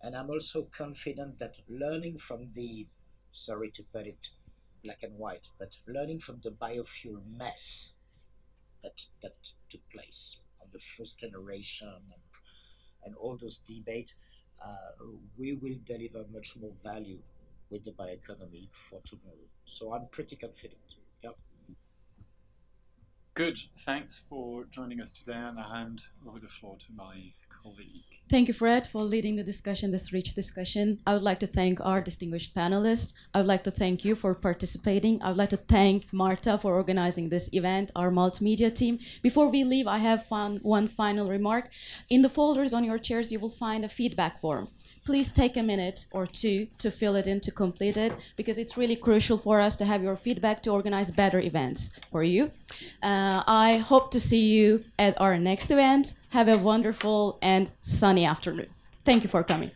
And I'm also confident that learning from the, sorry to put it black and white, but learning from the biofuel mess that took place on the first generation and all those debates, we will deliver much more value with the bioeconomy for tomorrow. So I'm pretty confident. Yep. Good. Thanks for joining us today, and I hand over the floor to my colleague. Thank you, Fred, for leading the discussion, this rich discussion. I would like to thank our distinguished panelists. I would like to thank you for participating. I would like to thank Marta for organizing this event, our multimedia team. Before we leave, I have one final remark. In the folders on your chairs, you will find a feedback form. Please take a minute or two to fill it in, to complete it, because it's really crucial for us to have your feedback to organize better events for you. I hope to see you at our next event. Have a wonderful and sunny afternoon. Thank you for coming.